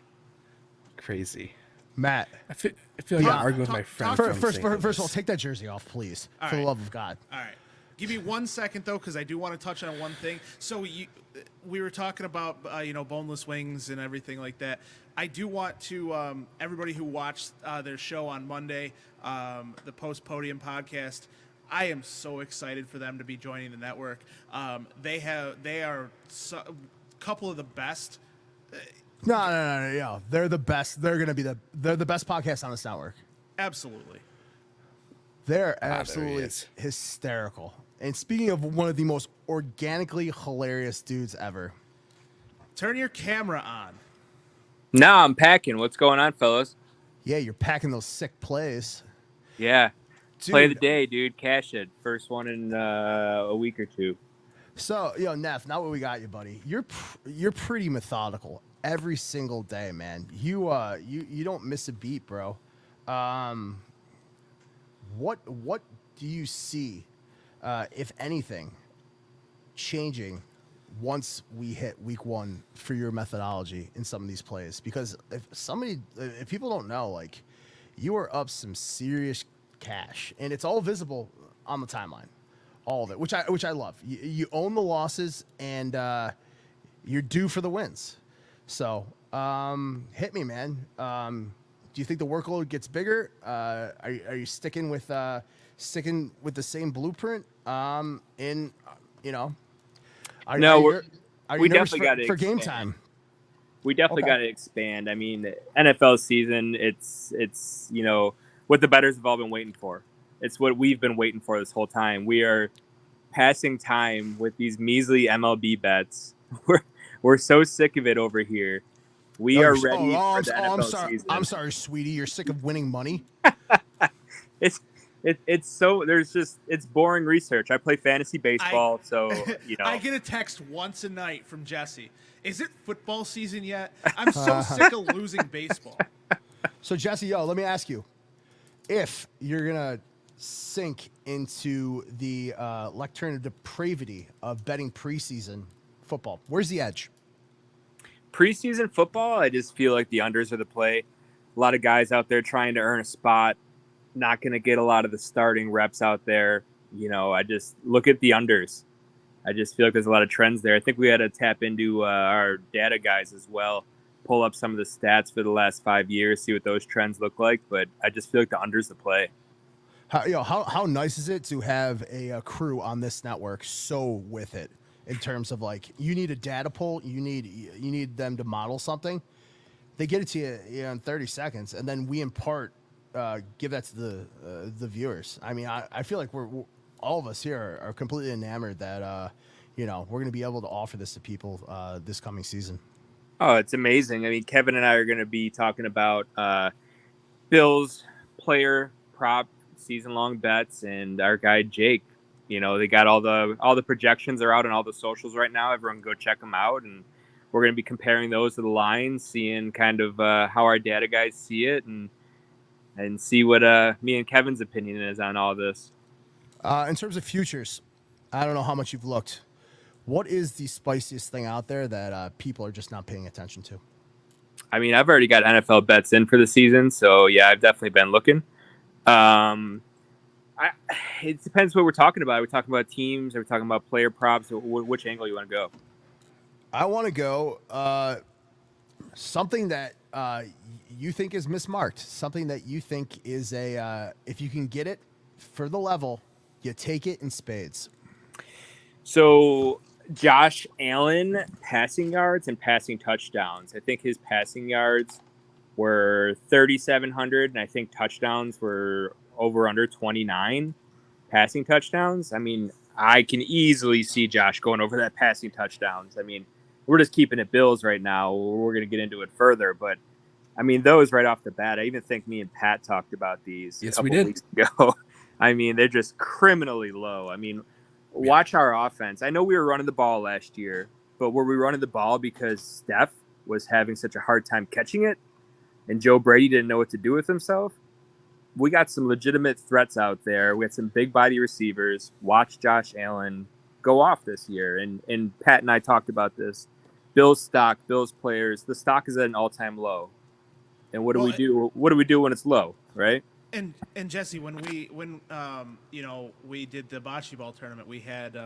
Crazy. Matt, I feel like Yeah. I'm arguing with my Talk- friend. talk- from first St. of all, Louis. take that jersey off, please, All for the right. love of God. All right. Give me 1 second though, because I do want to touch on one thing. So we were talking about boneless wings and everything like that. I do want to everybody who watched their show on Monday, the Post Podium podcast. I am so excited for them to be joining the network. They are a couple of the best. No. They're the best. They're the best podcast on this network. Absolutely. They're there he absolutely is. hysterical. And speaking of one of the most organically hilarious dudes ever, Turn your camera on. Nah, I'm packing. What's going on, fellas? yeah, you're packing those sick plays. Yeah. Dude, Play of the day, dude. Cash it. First one in a week or two. So, Neff, now what we got you, buddy. You're pretty methodical every single day, man. You don't miss a beat, bro. What do you see, if anything, changing once we hit week 1 for your methodology in some of these plays? Because if people don't know, like, you are up some serious cash, and it's all visible on the timeline, all of it, which I love. You own the losses, and you're due for the wins. So hit me, man. Do you think the workload gets bigger? Are you sticking with the same blueprint? Are No, you we nervous definitely gotta for game expand. time? We definitely Okay. got to expand. I mean, NFL season, it's what the bettors have all been waiting for. It's what we've been waiting for this whole time. We are passing time with these measly MLB bets. We're so sick of it over here. We are ready for the NFL season. I'm sorry, sweetie. You're sick of winning money? It's so it's boring research. I play fantasy baseball, so I get a text once a night from Jesse. Is it football season yet? I'm so sick of losing baseball. So, Jesse, let me ask you. If you're going to sink into the lectern of depravity of betting preseason football, where's the edge? preseason football, I just feel like the unders are the play. A lot of guys out there trying to earn a spot, not going to get a lot of the starting reps out there. I just look at the unders. I just feel like there's a lot of trends there. I think we had to tap into our data guys as well, pull up some of the stats for the last 5 years, see what those trends look like. But I just feel like the unders the play. How nice is it to have a crew on this network so with it in terms of like you need a data pull, you need them to model something. They get it to you in 30 seconds, and then we impart, give that to the viewers. I mean, I feel like we're all of us here are completely enamored that we're going to be able to offer this to people this coming season. Oh, it's amazing. I mean, Kevin and I are going to be talking about Bills player prop season-long bets, and our guy Jake. They got all the projections are out on all the socials right now. Everyone go check them out, and we're going to be comparing those to the lines, seeing kind of how our data guys see it, and see what me and Kevin's opinion is on all this. In terms of futures, I don't know how much you've looked. What is the spiciest thing out there that people are just not paying attention to? I mean, I've already got NFL bets in for the season, so yeah, I've definitely been looking. It depends what we're talking about. Are we talking about teams? Are we talking about player props? Which angle you want to go? I want to go something that you think is mismarked, something that you think is if you can get it for the level, you take it in spades. So Josh Allen passing yards and passing touchdowns. I think his passing yards were 3,700, and I think touchdowns were over under 29 passing touchdowns. I mean, I can easily see Josh going over that passing touchdowns. I mean, we're just keeping it Bills right now. We're going to get into it further, but I mean, those right off the bat, I even think me and Pat talked about these Yes, a couple we did. weeks ago. I mean, they're just criminally low. I mean, watch our offense. I know we were running the ball last year, but were we running the ball because Steph was having such a hard time catching it and Joe Brady didn't know what to do with himself? We got some legitimate threats out there. We had some big body receivers. Watch Josh Allen go off this year. And Pat and I talked about this. Bills stock, Bills players, the stock is at an all-time low. And what do we do? What do we do when it's low, right? And Jesse, when we did the bocce ball tournament, we had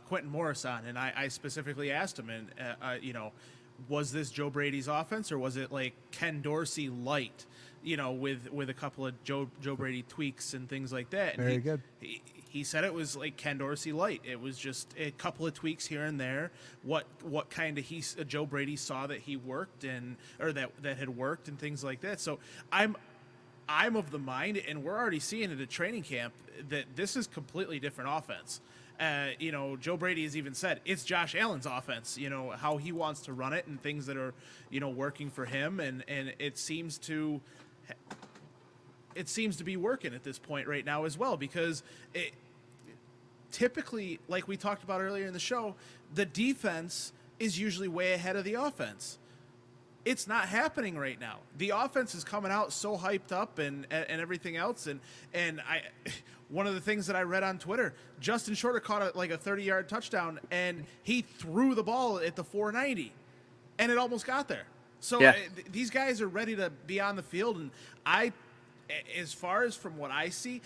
Quentin Morris on, and I specifically asked him, and was this Joe Brady's offense or was it like Ken Dorsey light? With a couple of Joe Brady tweaks and things like that. And Very good. He said it was like Ken Dorsey light. It was just a couple of tweaks here and there. What kind of Joe Brady saw that he worked or that had worked and things like that. So I'm of the mind, and we're already seeing it at training camp, that this is completely different offense. Joe Brady has even said it's Josh Allen's offense, how he wants to run it and things that are, working for him. And it seems to be working at this point right now as well, because typically, like we talked about earlier in the show, the defense is usually way ahead of the offense. It's not happening right now. The offense is coming out so hyped up and everything else. And one of the things that I read on Twitter, Justin Shorter caught a 30-yard touchdown, and he threw the ball at the 490, and it almost got there. So Yeah. These guys are ready to be on the field, and as far as from what I see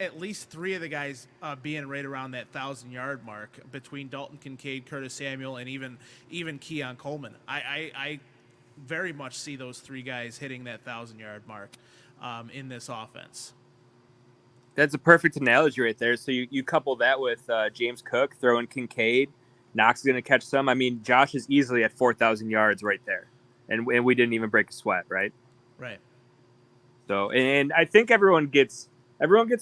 at least three of the guys being right around that 1,000-yard mark between Dalton Kincaid, Curtis Samuel, and even Keon Coleman. I very much see those three guys hitting that 1,000-yard mark in this offense. That's a perfect analogy right there. So you couple that with James Cook throwing Kincaid. Knox is going to catch some. I mean, Josh is easily at 4,000 yards right there. And we didn't even break a sweat, right? Right. So, and I think everyone gets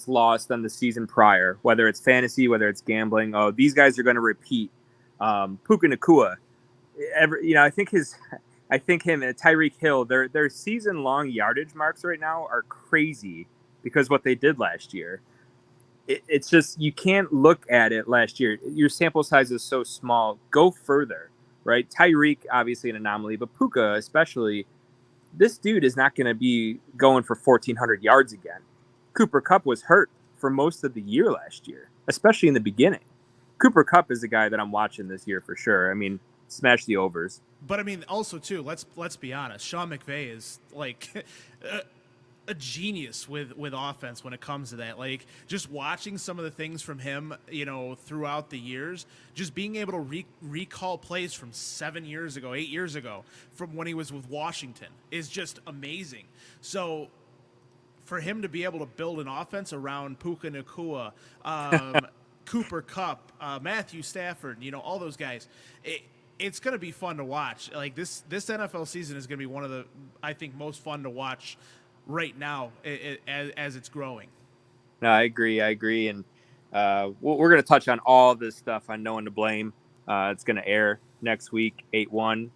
lost on the season prior, whether it's fantasy, whether it's gambling. Oh, these guys are going to repeat. Puka Nacua. I think him and Tyreek Hill, their season-long yardage marks right now are crazy because what they did last year. It's just, you can't look at it last year. Your sample size is so small. Go further, right? Tyreek, obviously an anomaly, but Puka especially, this dude is not going to be going for 1,400 yards again. Cooper Kupp was hurt for most of the year last year, especially in the beginning. Cooper Kupp is the guy that I'm watching this year for sure. I mean, smash the overs. But I mean, also too, let's be honest. Sean McVay is like a genius with offense when it comes to that. Like, just watching some of the things from him, throughout the years, just being able to recall plays from 8 years ago, from when he was with Washington, is just amazing. So for him to be able to build an offense around Puka Nacua, Cooper Kupp, Matthew Stafford, all those guys, it's going to be fun to watch. Like, this NFL season is going to be one of the, I think, most fun to watch right now as it's growing. No, I agree. And we're going to touch on all this stuff on No One to Blame. It's going to air next week, 8/1.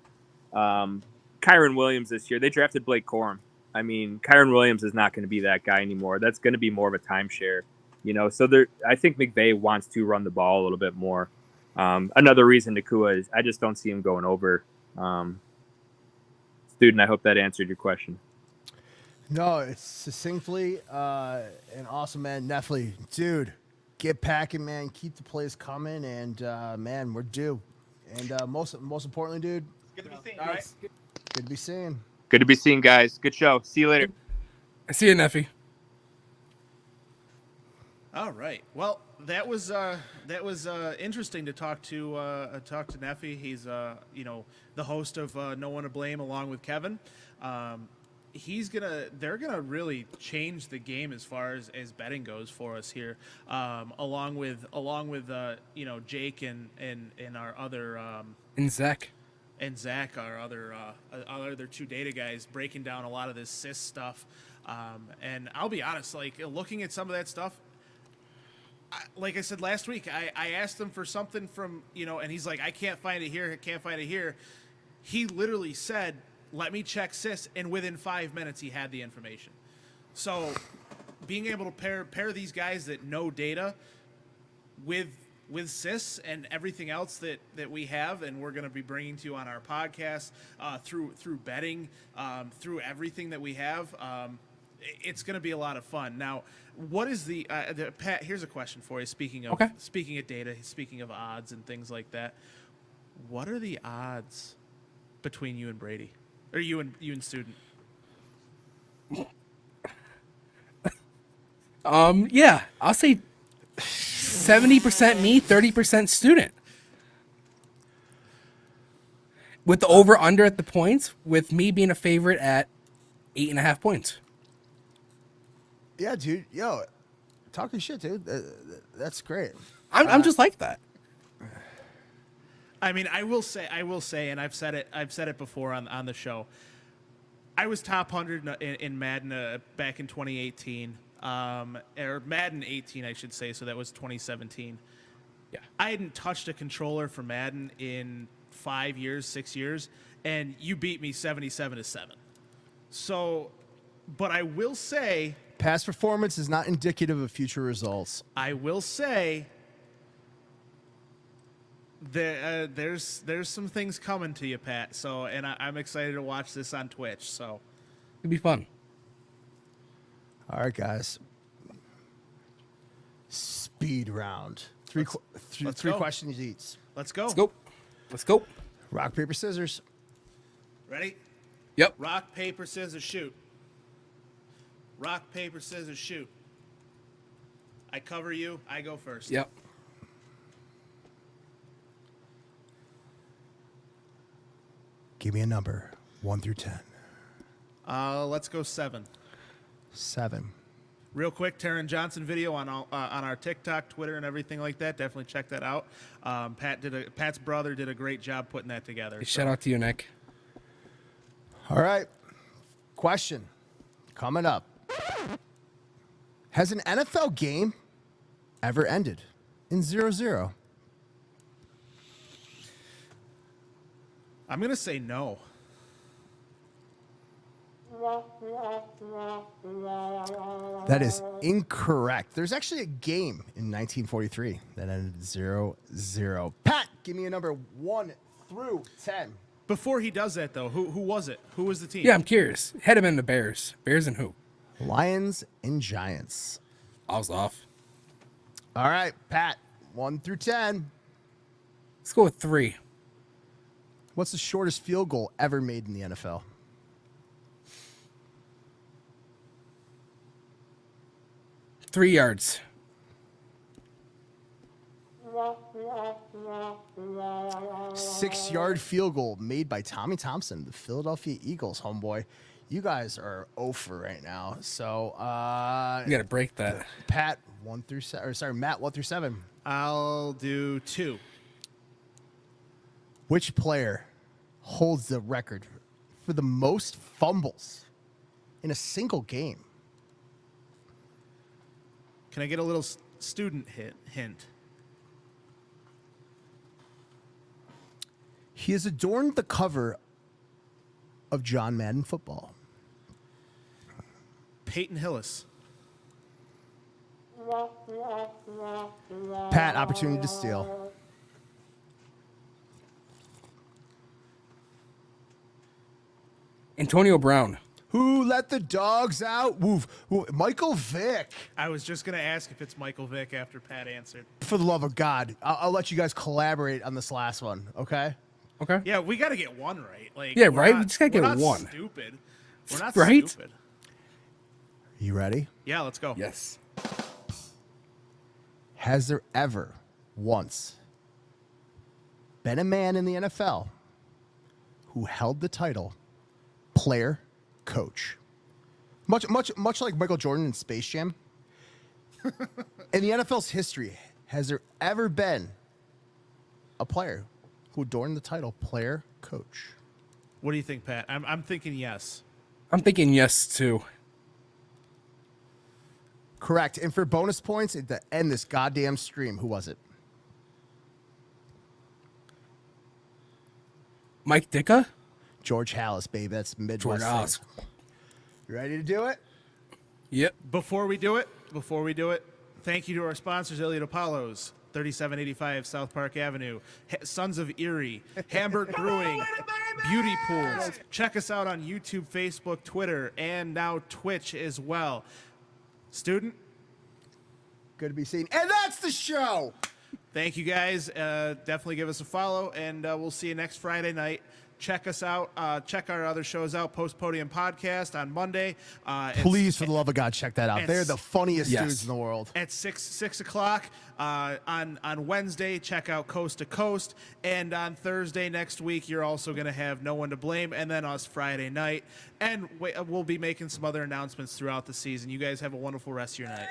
Kyron Williams this year, they drafted Blake Corum. I mean, Kyron Williams is not going to be that guy anymore. That's going to be more of a timeshare, So I think McVay wants to run the ball a little bit more. Another reason Nacua is I just don't see him going over. Student, I hope that answered your question. No, it's succinctly an awesome man. Neffley, dude, get packing, man. Keep the plays coming, and man, we're due. And most importantly, dude, Good to be seen. All right. good to be seeing. Good to be seen, guys. Good show. See you later. See you, Neffy. All right. Well, that was interesting to talk to Neffy. He's the host of No One to Blame along with Kevin. They're gonna really change the game as far as betting goes for us here. Along with Jake and our other And Zach. and Zach, our other two data guys, breaking down a lot of this CIS stuff. And I'll be honest, like looking at some of that stuff, like I said last week, I asked him for something from, and he's like, I can't find it here. He literally said, let me check CIS, and within 5 minutes he had the information. So being able to pair these guys that know data with CIS and everything else that we have, and we're going to be bringing to you on our podcast, through betting, through everything that we have, it's going to be a lot of fun. Now, what is the Pat? Here's a question for you. Speaking of data, speaking of odds and things like that, what are the odds between you and Brady, or you and Student? Yeah, I'll say 70% me, 30% Student. With the over under at the points, with me being a favorite at 8.5 points. Yeah, dude. Yo, talking shit, dude. That's great. I'm just like that. I mean, I will say, and I've said it before on the show. I was top 100 in Madden back in 2018, or Madden 18, I should say. So that was 2017. Yeah. I hadn't touched a controller for Madden in 5 years, 6 years, and you beat me 77-7. So, but I will say, Past performance is not indicative of future results. I will say there's some things coming to you, Pat. So, and I'm excited to watch this on Twitch. So, It'd be fun. All right, guys. Speed round. Three go. questions each. let's go. Let's go. Rock, paper, scissors. Ready? Yep. Rock, paper, scissors, shoot. Rock, paper, scissors, shoot. I cover you. I go first. Yep. Give me a number, 1 through 10. Let's go 7. 7. Real quick, Taron Johnson video on our TikTok, Twitter, and everything like that. Definitely check that out. Pat's brother did a great job putting that together. Hey, shout out to you, Nick. All right. Question coming up. Has an NFL game ever ended in 0-0? I'm gonna say no. That is incorrect. There's actually a game in 1943 that ended 0-0. Pat, give me a number 1 through 10. Before he does that, though, who was it? Who was the team? Yeah, I'm curious. Head him in the Bears. Bears and who? Lions and Giants. I was off. All right, Pat, 1 through 10. Let's go with 3. What's the shortest field goal ever made in the NFL? Three yards. Six-yard field goal made by Tommy Thompson, the Philadelphia Eagles, homeboy. You guys are 0 for right now. So, You got to break that. Pat, 1 through 7. Or sorry, Matt, 1 through 7. I'll do 2. Which player holds the record for the most fumbles in a single game? Can I get a little student hint? He has adorned the cover of John Madden Football. Peyton Hillis. Pat, opportunity to steal. Antonio Brown. Who let the dogs out? Woof. Michael Vick. I was just gonna ask if it's Michael Vick after Pat answered. For the love of God, I'll let you guys collaborate on this last one, okay? Okay. Yeah, we got to get one right. Like, Yeah, we're right? not- We just gotta we're get not one. Stupid. We're not Right? stupid. You ready? Yeah, let's go. Yes. Has there ever once been a man in the NFL who held the title player coach? Much like Michael Jordan in Space Jam. In the NFL's history, has there ever been a player who adorned the title player coach? What do you think, Pat? I'm thinking yes. I'm thinking yes too. Correct. And for bonus points to end this goddamn stream, who was it? Mike Ditka? George Hallis, baby. That's George Midwest. Hallis. thing. You ready to do it? Yep. Before we do it, thank you to our sponsors, Elliot Apollo's, 3785 South Park Avenue, Sons of Erie, Hamburg Brewing, Beauty Pools. Check us out on YouTube, Facebook, Twitter, and now Twitch as well. Student, Good to be seen. And that's the show. thank you guys. Definitely give us a follow, and we'll see you next Friday night. Check us out. Check our other shows out. Post Podium Podcast on Monday. Please, for the love of God, check that out. and They're the funniest Yes. dudes in the world. At 6 o'clock on Wednesday, check out Coast to Coast, and on Thursday next week you're also going to have No One to Blame, and then us Friday night, and we'll be making some other announcements throughout the season. You guys have a wonderful rest of your night.